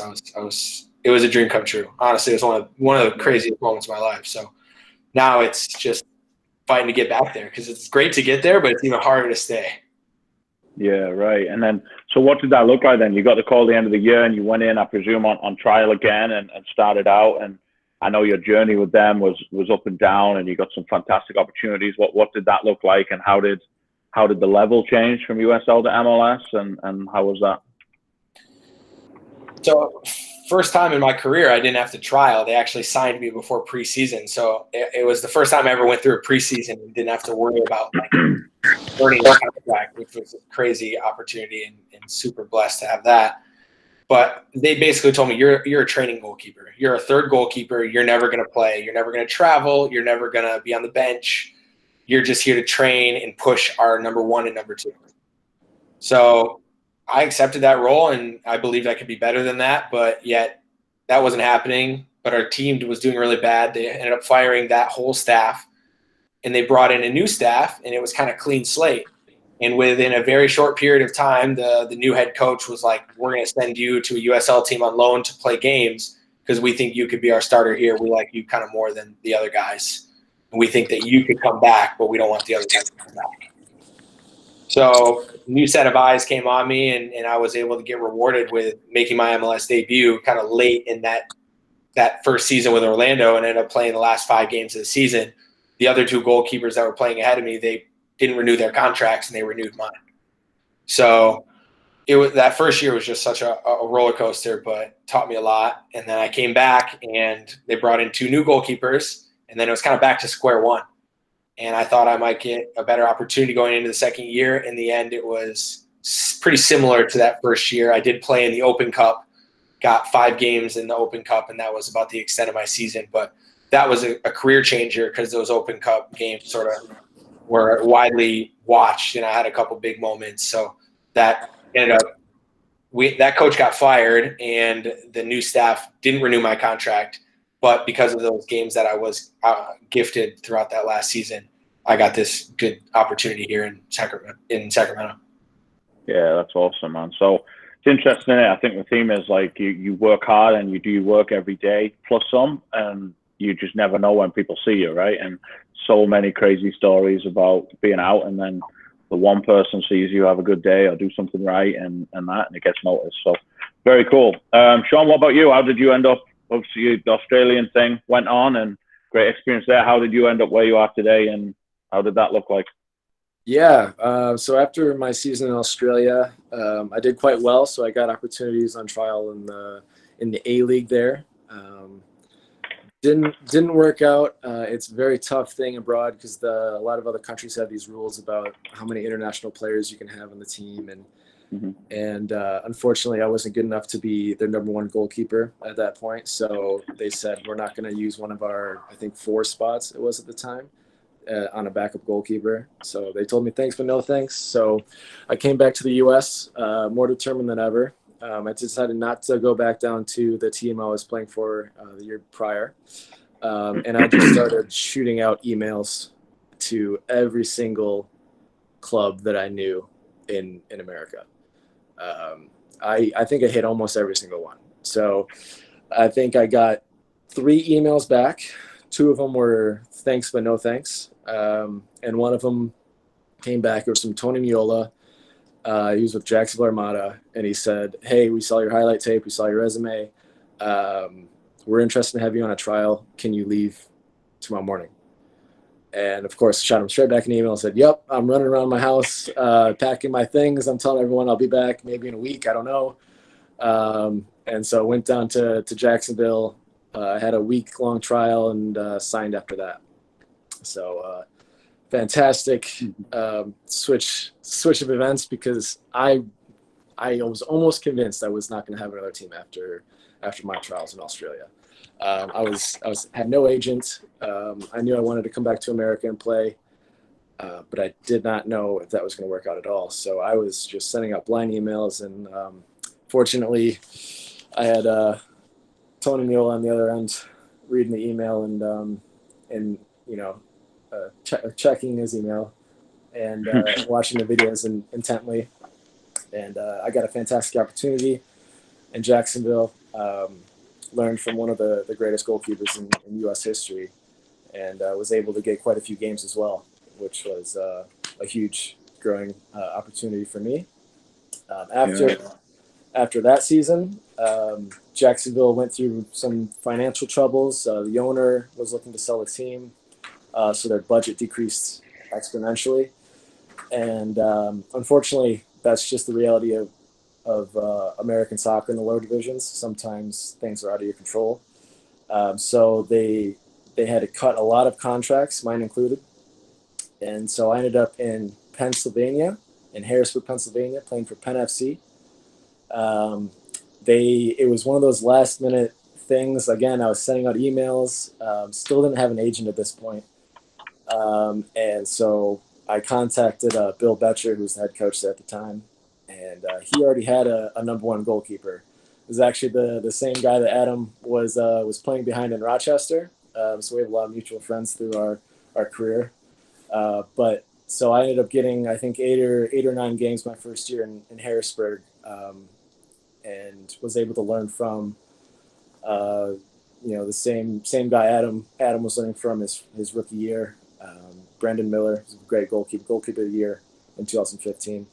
It was a dream come true. Honestly, it was one of the craziest moments of my life. So now it's just fighting to get back there, because it's great to get there, but it's even harder to stay. Yeah, right. And then, so what did that look like then? You got the call at the end of the year and you went in, I presume, on trial again and started out. And I know your journey with them was up and down, and you got some fantastic opportunities. What did that look like, and how did the level change from USL to MLS, and how was that? So first time in my career, I didn't have to trial. They actually signed me before preseason. So it was the first time I ever went through a preseason and didn't have to worry about earning a contract, which was a crazy opportunity and super blessed to have that. But they basically told me, you're a training goalkeeper. You're a third goalkeeper. You're never going to play. You're never going to travel. You're never going to be on the bench. You're just here to train and push our number 1 and number 2. So I accepted that role, and I believed I could be better than that, but yet that wasn't happening. But our team was doing really bad. They ended up firing that whole staff, and they brought in a new staff, and it was kind of clean slate. And within a very short period of time, the new head coach was like, we're going to send you to a USL team on loan to play games because we think you could be our starter here. We like you kind of more than the other guys. And we think that you could come back, but we don't want the other guys to come back. So a new set of eyes came on me, and I was able to get rewarded with making my MLS debut kind of late in that first season with Orlando, and ended up playing the last 5 games of the season. The other 2 goalkeepers that were playing ahead of me, they didn't renew their contracts, and they renewed mine. So that first year was just such a roller coaster, but taught me a lot. And then I came back, and they brought in 2 new goalkeepers, and then it was kind of back to square one. And I thought I might get a better opportunity going into the second year. In the end, it was pretty similar to that first year. I did play in the Open Cup, got 5 games in the Open Cup, and that was about the extent of my season. But that was a career changer because those Open Cup games sort of were widely watched, and I had a couple big moments. So that ended up that coach got fired, and the new staff didn't renew my contract. But because of those games that I was gifted throughout that last season, I got this good opportunity here in Sacramento. Yeah, that's awesome, man. So it's interesting. I think the theme is like you work hard and you do your work every day plus some, and you just never know when people see you, right? And so many crazy stories about being out, and then the one person sees you have a good day or do something right, and it gets noticed. So very cool. Sean, what about you? How did you end up? Obviously, the Australian thing went on, and great experience there. How did you end up where you are today, and how did that look like? Yeah, so after my season in Australia, I did quite well. So I got opportunities on trial in the A League there. Didn't work out. It's a very tough thing abroad because a lot of other countries have these rules about how many international players you can have on the team, and unfortunately, I wasn't good enough to be their number 1 goalkeeper at that point. So they said we're not going to use one of our, I think 4 spots it was at the time, on a backup goalkeeper. So they told me thanks but no thanks. So I came back to the U.S. More determined than ever. I decided not to go back down to the team I was playing for the year prior. And I just started shooting out emails to every single club that I knew in America. I think I hit almost every single one. So I think I got 3 emails back. 2 of them were thanks but no thanks. And one of them came back. It was from Tony Miola. He was with Jacksonville Armada, and he said, hey, we saw your highlight tape. We saw your resume. We're interested in having you on a trial. Can you leave tomorrow morning? And, of course, shot him straight back an email and said, yep, I'm running around my house packing my things. I'm telling everyone I'll be back maybe in a week. I don't know. And so went down to Jacksonville, had a week-long trial, and signed after that. So fantastic switch of events, because I was almost convinced I was not going to have another team after my trials in Australia. I had no agent. I knew I wanted to come back to America and play, but I did not know if that was going to work out at all. So I was just sending out blind emails, and fortunately, I had Tony Miola on the other end reading the email and checking his email and watching the videos intently. And I got a fantastic opportunity in Jacksonville. Learned from one of the greatest goalkeepers in U.S. history, and was able to get quite a few games as well, which was a huge growing opportunity for me. After that season, Jacksonville went through some financial troubles. The owner was looking to sell the team, so their budget decreased exponentially. And unfortunately, that's just the reality of American soccer in the lower divisions. Sometimes things are out of your control. So they had to cut a lot of contracts, mine included. And so I ended up in Pennsylvania, in Harrisburg, Pennsylvania, playing for Penn FC. It was one of those last minute things. Again, I was sending out emails, still didn't have an agent at this point. And so I contacted Bill Betcher, who was the head coach there at the time. And he already had a number 1 goalkeeper. It was actually the same guy that Adam was playing behind in Rochester. So we have a lot of mutual friends through our career. But So I ended up getting, I think, eight or nine games my first year in Harrisburg, and was able to learn from, the same guy Adam was learning from his rookie year. Brendan Miller was a great goalkeeper of the year in 2015,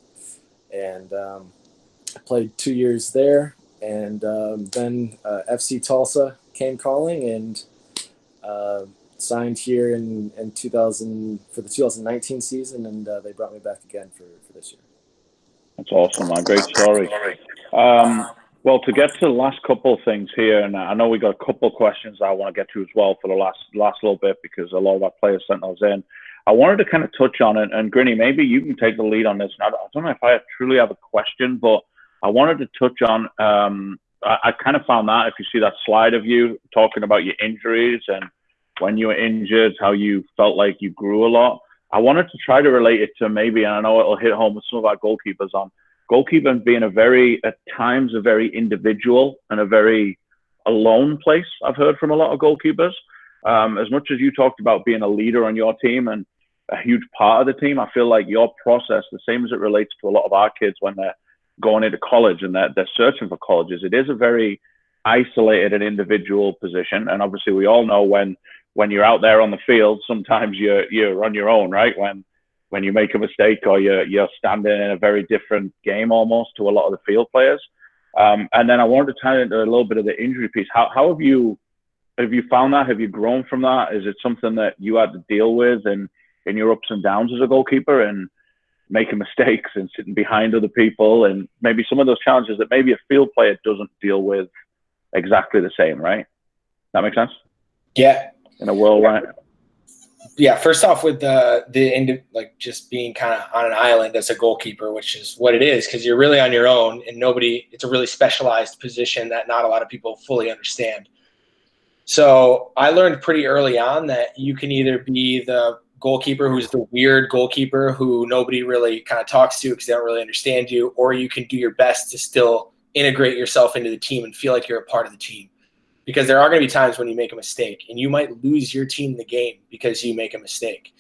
and I played 2 years there, and then FC Tulsa came calling, and signed here in 2000 for the 2019 season, and they brought me back again for this year. That's awesome, man. Great story. Well, to get to the last couple of things here, and I know we got a couple of questions I want to get to as well for the last little bit, because a lot of our players sent those in. I wanted to kind of touch on it, and Grinny, maybe you can take the lead on this. I don't know if I truly have a question, but I wanted to touch on, I kind of found that, if you see that slide of you talking about your injuries and when you were injured, how you felt like you grew a lot. I wanted to try to relate it to maybe, and I know it'll hit home with some of our goalkeepers, on goalkeeping being at times a very individual and a very alone place. I've heard from a lot of goalkeepers. As much as you talked about being a leader on your team and a huge part of the team, I feel like your process, the same as it relates to a lot of our kids when they're going into college and they're searching for colleges, it is a very isolated and individual position. And obviously we all know when you're out there on the field, sometimes you're on your own, right? When you make a mistake, or you're standing in a very different game almost to a lot of the field players. And then I wanted to tie into a little bit of the injury piece. How have you found that? Have you grown from that? Is it something that you had to deal with in your ups and downs as a goalkeeper, and making mistakes and sitting behind other people, and maybe some of those challenges that maybe a field player doesn't deal with exactly the same, right? That make sense? Yeah. In a world, right? Yeah. First off, with like just being kind of on an island as a goalkeeper, which is what it is, because you're really on your own, and it's a really specialized position that not a lot of people fully understand. So I learned pretty early on that you can either be the goalkeeper who's the weird goalkeeper who nobody really kind of talks to because they don't really understand you, or you can do your best to still integrate yourself into the team and feel like you're a part of the team. Because there are going to be times when you make a mistake, and you might lose your team the game because you make a mistake.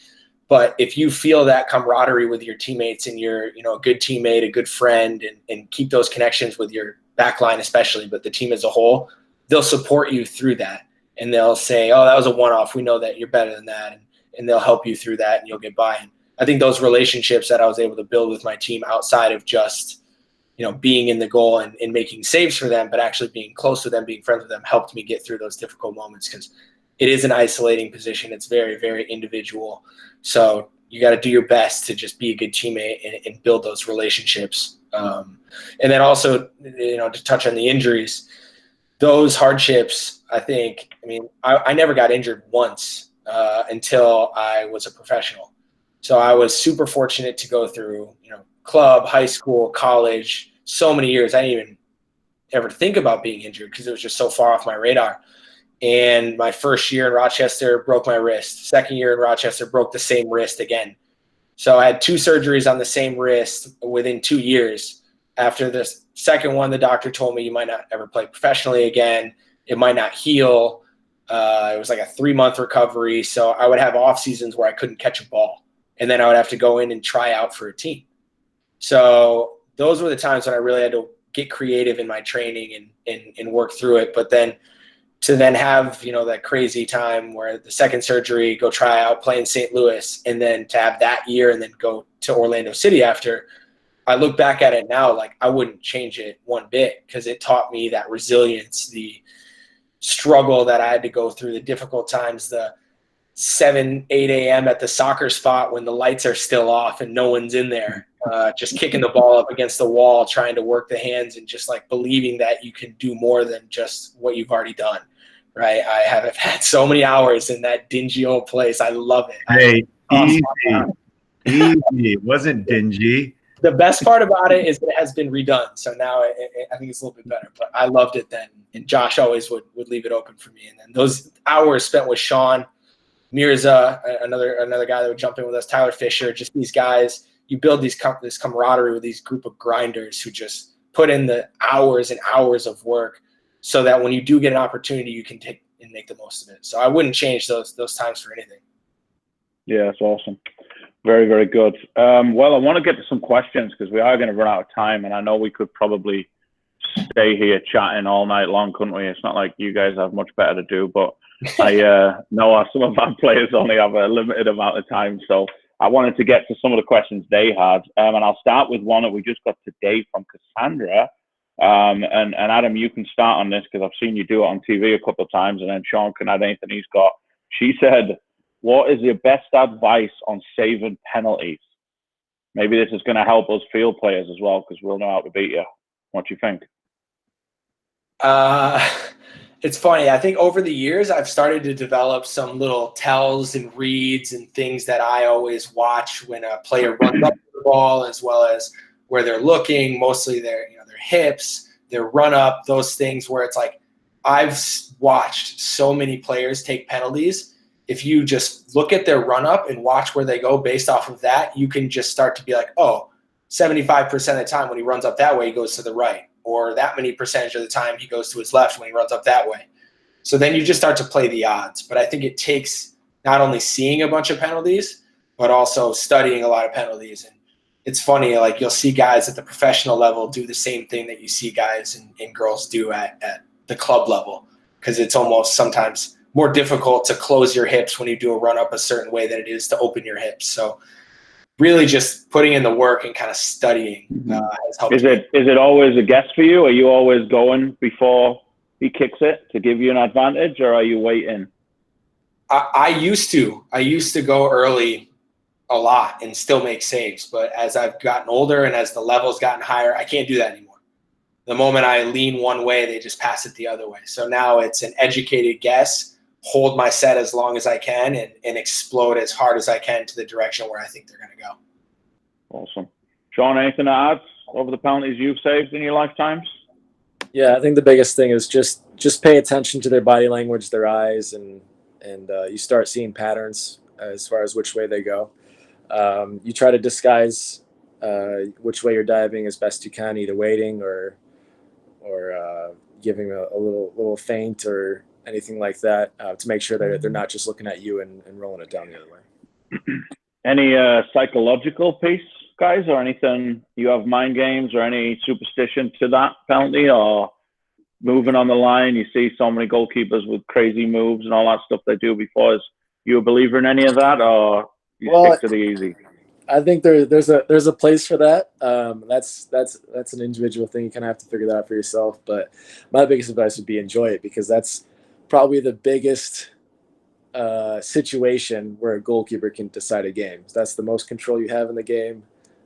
But if you feel that camaraderie with your teammates, and you're a good teammate, a good friend, and keep those connections with your back line especially, but the team as a whole, they'll support you through that. And they'll say, oh, that was a one-off. We know that you're better than that. And they'll help you through that, and you'll get by. And I think those relationships that I was able to build with my team outside of just being in the goal and making saves for them, but actually being close to them, being friends with them, helped me get through those difficult moments, because it is an isolating position. It's very, very individual. So you got to do your best to just be a good teammate and build those relationships. And then also, to touch on the injuries, those hardships, I never got injured once until I was a professional. So I was super fortunate to go through, club, high school, college, so many years. I didn't even ever think about being injured because it was just so far off my radar. And my first year in Rochester, broke my wrist. Second year in Rochester, broke the same wrist again. So I had 2 surgeries on the same wrist within 2 years. After the second one, the doctor told me you might not ever play professionally again. It might not heal. It was like a 3-month recovery. So I would have off seasons where I couldn't catch a ball. And then I would have to go in and try out for a team. So those were the times when I really had to get creative in my training and work through it. But then to have, that crazy time where the second surgery, go try out, play in St. Louis, and then to have that year and then go to Orlando City after, I look back at it now, like I wouldn't change it one bit, because it taught me that resilience, the struggle that I had to go through, the difficult times, the 7, 8 a.m. at the soccer spot when the lights are still off and no one's in there, just kicking the ball up against the wall, trying to work the hands, and just like believing that you can do more than just what you've already done. Right. I have had so many hours in that dingy old place. I love it. Hey, easy. It wasn't dingy. The best part about it is that it has been redone. So now I think it's a little bit better, but I loved it then. And Josh always would leave it open for me. And then those hours spent with Sean, Mirza, another guy that would jump in with us, Tyler Fisher, just these guys, you build this camaraderie with these group of grinders who just put in the hours and hours of work so that when you do get an opportunity, you can take and make the most of it. So I wouldn't change those times for anything. Yeah, that's awesome. Very, very good. Well, I want to get to some questions because we are going to run out of time, and I know we could probably stay here chatting all night long, couldn't we? It's not like you guys have much better to do, but I know some of our players only have a limited amount of time, so I wanted to get to some of the questions they had, and I'll start with one that we just got today from Cassandra. And Adam, you can start on this because I've seen you do it on TV a couple of times, and then Sean can add anything he's got. She said, "What is your best advice on saving penalties?" Maybe this is going to help us field players as well because we'll know how to beat you. What do you think? It's funny. I think over the years, I've started to develop some little tells and reads and things that I always watch when a player runs up the ball, as well as where they're looking, mostly their hips, their run up, those things where it's like I've watched so many players take penalties. If you just look at their run up and watch where they go based off of that, you can just start to be like, oh, 75% of the time when he runs up that way, he goes to the right. Or that many percentage of the time he goes to his left when he runs up that way. So then you just start to play the odds. But I think it takes not only seeing a bunch of penalties, but also studying a lot of penalties. And it's funny, like you'll see guys at the professional level do the same thing that you see guys and girls do at the club level, because it's almost sometimes more difficult to close your hips when you do a run up a certain way than it is to open your hips. So really just putting in the work and kind of studying has helped. Is it always a guess for you? Are you always going before he kicks it to give you an advantage, or are you waiting? I used to go early a lot and still make saves, but as I've gotten older and as the level's gotten higher, I can't do that anymore. The moment I lean one way, they just pass it the other way. So now it's an educated guess, hold my set as long as I can, and explode as hard as I can to the direction where I think they're going to go. Awesome. Sean, anything to add over the penalties you've saved in your lifetimes? Yeah, I think the biggest thing is just pay attention to their body language, their eyes, and you start seeing patterns as far as which way they go. You try to disguise which way you're diving as best you can, either waiting or giving a little feint or anything like that to make sure that they're not just looking at you and rolling it down the other way. Any psychological piece, guys, or anything? You have mind games or any superstition to that penalty, or moving on the line? You see so many goalkeepers with crazy moves and all that stuff they do before. Is you a believer in any of that, or you stick to the easy? I think there's a place for that. That's an individual thing. You kind of have to figure that out for yourself. But my biggest advice would be enjoy it, because that's probably the biggest situation where a goalkeeper can decide a game. That's the most control you have in the game,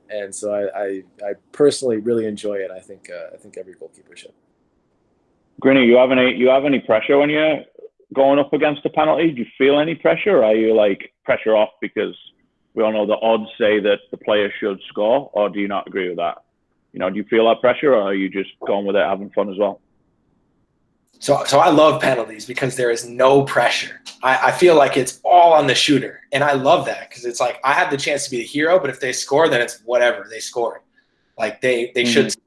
and so I personally really enjoy it. I think every goalkeeper should. Grinny, you have any pressure when you're going up against a penalty? Do you feel any pressure, or are you like pressure off because we all know the odds say that the player should score, or do you not agree with that? Do you feel that pressure, or are you just going with it, having fun as well? So I love penalties because there is no pressure. I feel like it's all on the shooter, and I love that because it's like I have the chance to be the hero, but if they score, then it's whatever, they scored. Like they should score.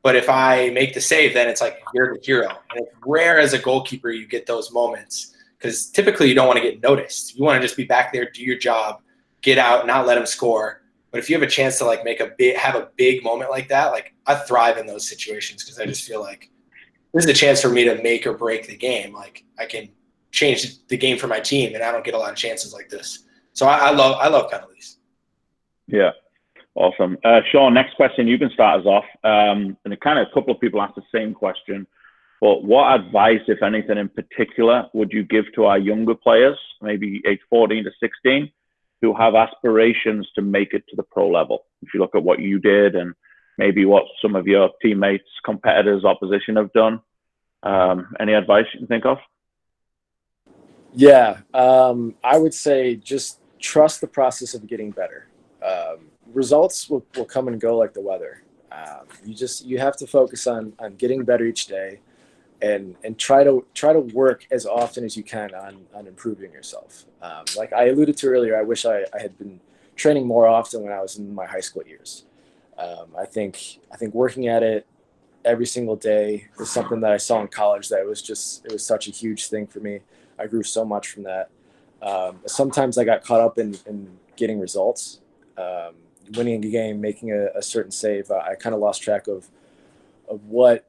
But if I make the save, then it's like you're the hero. And it's rare as a goalkeeper you get those moments, because typically you don't want to get noticed. You want to just be back there, do your job, get out, not let them score. But if you have a chance to like have a big moment like that, like I thrive in those situations because I just feel like this is a chance for me to make or break the game. Like I can change the game for my team, and I don't get a lot of chances like this. So I love penalties. Yeah, awesome. Sean, next question. You can start us off. And a couple of people asked the same question. But what advice, if anything in particular, would you give to our younger players, maybe age 14 to 16, who have aspirations to make it to the pro level? If you look at what you did and maybe what some of your teammates, competitors, opposition have done, any advice you can think of? Yeah, I would say just trust the process of getting better. Results will come and go like the weather. You have to focus on getting better each day, and try to work as often as you can on improving yourself. Like I alluded to earlier, I wish I had been training more often when I was in my high school years. I think working at it every single day is something that I saw in college that it was such a huge thing for me. I grew so much from that. Sometimes I got caught up in getting results, winning a game, making a certain save. I kind of lost track of what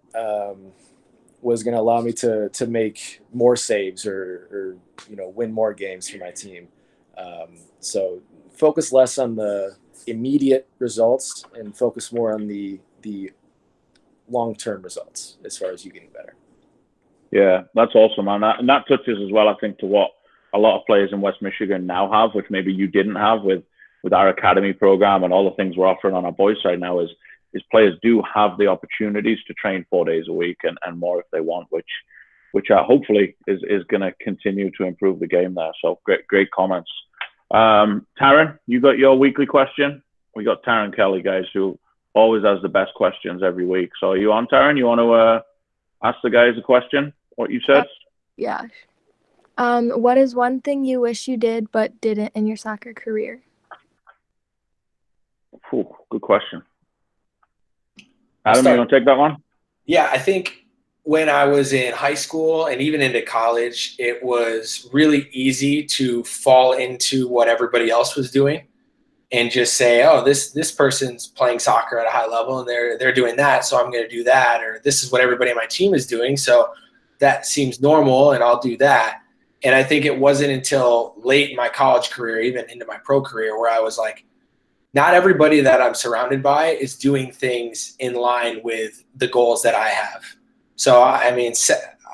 was going to allow me to make more saves or win more games for my team. So focus less on the immediate results and focus more on the long-term results as far as you getting better. Yeah, that's awesome, man. And that touches as well, I think, to what a lot of players in West Michigan now have, which maybe you didn't have with our academy program and all the things we're offering on our boys side now is players do have the opportunities to train 4 days a week and more if they want, which hopefully is going to continue to improve the game there. So great comments. Taryn, you got your weekly question? We got Taryn Kelly, guys, who always has the best questions every week. So are you on, Taryn? You want to ask the guys a question, what you said? Yeah. What is one thing you wish you did but didn't in your soccer career? Ooh, good question. Adam, you want to take that one? Yeah, I think when I was in high school and even into college, it was really easy to fall into what everybody else was doing and just say, oh, this person's playing soccer at a high level and they're doing that, so I'm going to do that. Or this is what everybody on my team is doing, so that seems normal and I'll do that. And I think it wasn't until late in my college career, even into my pro career, where I was like, not everybody that I'm surrounded by is doing things in line with the goals that I have. So, I mean,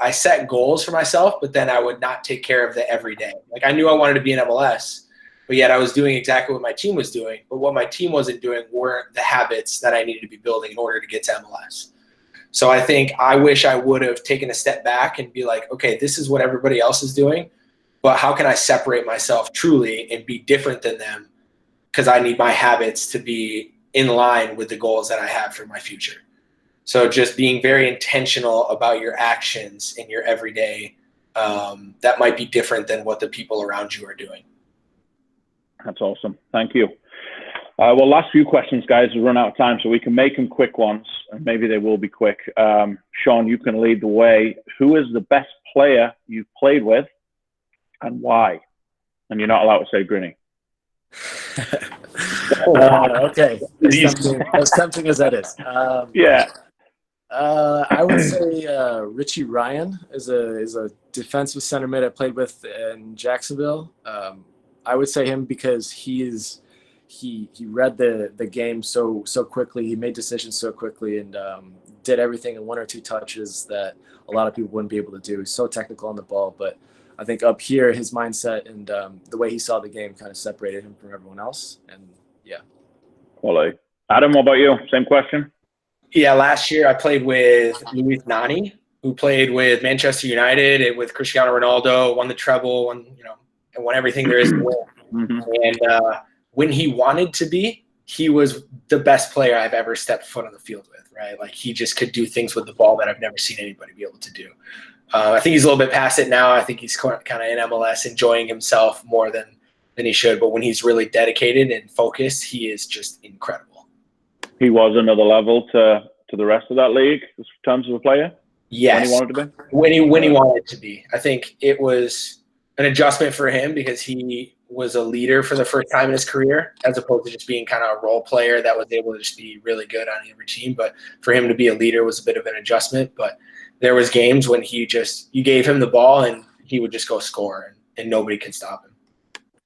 I set goals for myself, but then I would not take care of the everyday. Like I knew I wanted to be in MLS, but yet I was doing exactly what my team was doing. But what my team wasn't doing weren't the habits that I needed to be building in order to get to MLS. So I think I wish I would have taken a step back and be like, okay, this is what everybody else is doing, but how can I separate myself truly and be different than them? Because I need my habits to be in line with the goals that I have for my future. So just being very intentional about your actions in your everyday, that might be different than what the people around you are doing. That's awesome. Thank you. Well, last few questions, guys. We run out of time, so we can make them quick ones, and maybe they will be quick. Sean, you can lead the way. Who is the best player you've played with, and why? And you're not allowed to say Grinny. Okay, as tempting as that is. Yeah. I would say Richie Ryan is a defensive center mid I played with in Jacksonville. I would say him because he read the game so quickly. He made decisions so quickly and did everything in one or two touches that a lot of people wouldn't be able to do. He's so technical on the ball, but I think up here his mindset and the way he saw the game kind of separated him from everyone else. And yeah. Well, Adam, what about you? Same question. Yeah, last year I played with Luis Nani, who played with Manchester United and with Cristiano Ronaldo, won the treble, and won everything there is to win. Mm-hmm. And when he wanted to be, he was the best player I've ever stepped foot on the field with, right? Like he just could do things with the ball that I've never seen anybody be able to do. I think he's a little bit past it now. I think he's kind of in MLS, enjoying himself more than he should. But when he's really dedicated and focused, he is just incredible. He was another level to the rest of that league in terms of a player? Yes. When he wanted to be? When he wanted to be. I think it was an adjustment for him because he was a leader for the first time in his career, as opposed to just being kind of a role player that was able to just be really good on every team. But for him to be a leader was a bit of an adjustment. But there was games when you gave him the ball and he would just go score and nobody could stop him.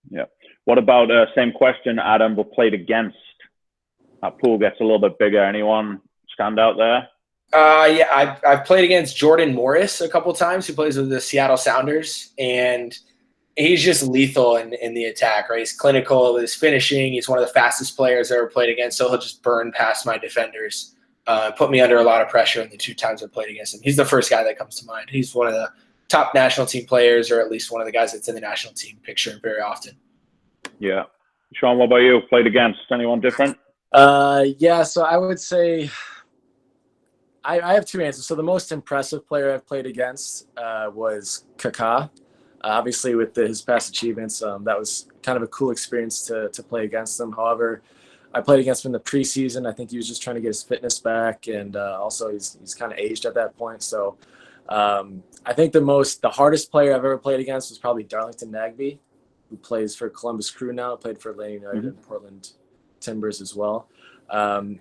Yeah. What about same question, Adam, but played against? That pool gets a little bit bigger. Anyone stand out there? Yeah, I've played against Jordan Morris a couple times, who plays with the Seattle Sounders, and he's just lethal in the attack, right? He's clinical with his finishing. He's one of the fastest players I ever played against, so he'll just burn past my defenders, put me under a lot of pressure in the 2 times I played against him. He's the first guy that comes to mind. He's one of the top national team players, or at least one of the guys that's in the national team picture very often. Yeah. Sean, what about you? Played against anyone different? Yeah, so I would say I have 2 answers. So the most impressive player I've played against was Kaká. Obviously, with his past achievements, that was kind of a cool experience to play against him. However, I played against him in the preseason. I think he was just trying to get his fitness back, and also he's kind of aged at that point. So, I think the hardest player I've ever played against was probably Darlington Nagbe. He was a who plays for Columbus Crew now, played for Atlanta United and Portland Timbers as well.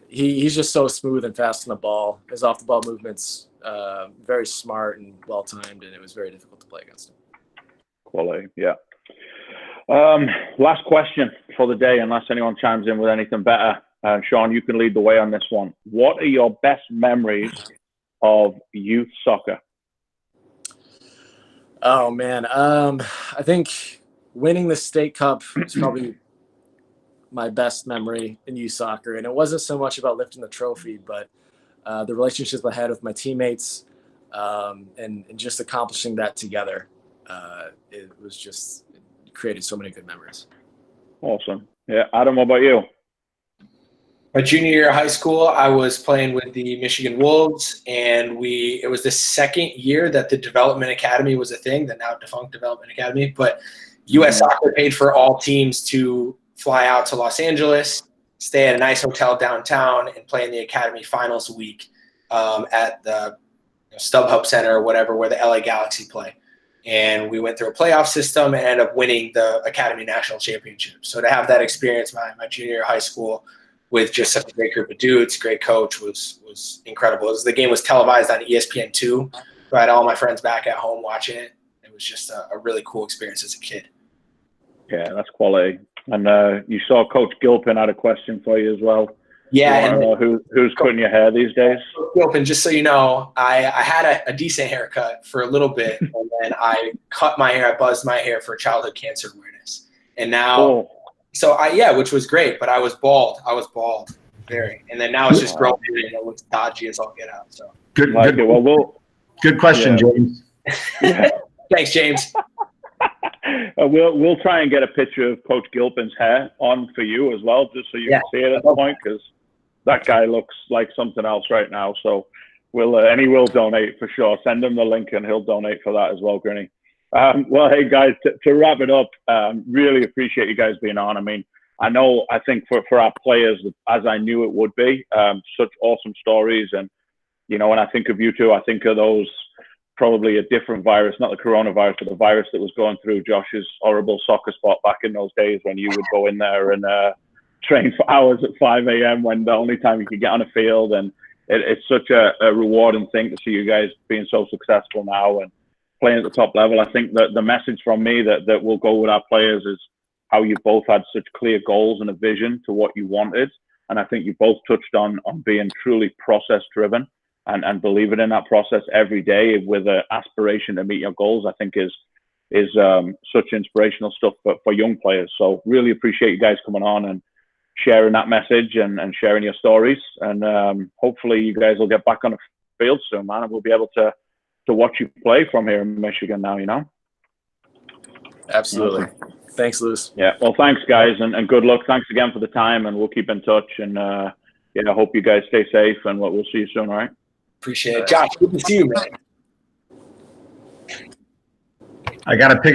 He's just so smooth and fast on the ball. His off the ball movements, very smart and well timed, and it was very difficult to play against him. Quality, yeah. Last question for the day, unless anyone chimes in with anything better. Sean, you can lead the way on this one. What are your best memories of youth soccer? Oh man, I think winning the state cup is probably my best memory in youth soccer, and it wasn't so much about lifting the trophy, but the relationships I had with my teammates, and just accomplishing that together. It created so many good memories. Awesome. Yeah, Adam, what about you? My junior year of high school, I was playing with the Michigan Wolves, and it was the second year that the Development Academy was a thing, the now defunct Development Academy. But U.S. Soccer paid for all teams to fly out to Los Angeles, stay at a nice hotel downtown, and play in the Academy Finals week at the StubHub Center or whatever, where the LA Galaxy play. And we went through a playoff system and ended up winning the Academy National Championship. So to have that experience my junior year of high school with just such a great group of dudes, great coach, was incredible. The game was televised on ESPN2. So I had all my friends back at home watching it. It was just a really cool experience as a kid. Yeah, that's quality. And you saw Coach Gilpin had a question for you as well. Yeah. Who's cutting your hair these days? Gilpin, just so you know, I had a decent haircut for a little bit, and then I cut my hair. I buzzed my hair for childhood cancer awareness. And now which was great, but I was bald. Very. And then now it's just growing and it looks dodgy as all get out. So Good question, James. Yeah. Thanks, James. We'll try and get a picture of Coach Gilpin's hair on for you as well, just so you can see it at the point, because that guy looks like something else right now. So and he will donate for sure. Send him the link and he'll donate for that as well, Grinny. Well, hey guys, to wrap it up, really appreciate you guys being on. I mean, I think for our players, as I knew it would be, such awesome stories. And, when I think of you two, I think of those, probably a different virus, not the coronavirus, but the virus that was going through Josh's horrible soccer spot back in those days when you would go in there and train for hours at 5 a.m. when the only time you could get on a field. And it's such a rewarding thing to see you guys being so successful now and playing at the top level. I think that the message from me that will go with our players is how you both had such clear goals and a vision to what you wanted. And I think you both touched on being truly process driven and believing in that process every day with an aspiration to meet your goals. I think is such inspirational stuff for young players. So really appreciate you guys coming on and sharing that message and sharing your stories. And hopefully you guys will get back on the field soon, man, and we'll be able to watch you play from here in Michigan now, Absolutely. Awesome. Thanks, Lewis. Yeah. Well, thanks, guys, and good luck. Thanks again for the time, and we'll keep in touch. And I hope you guys stay safe, and we'll see you soon. All right. Appreciate it. Josh, good to see you, man. I got a picture.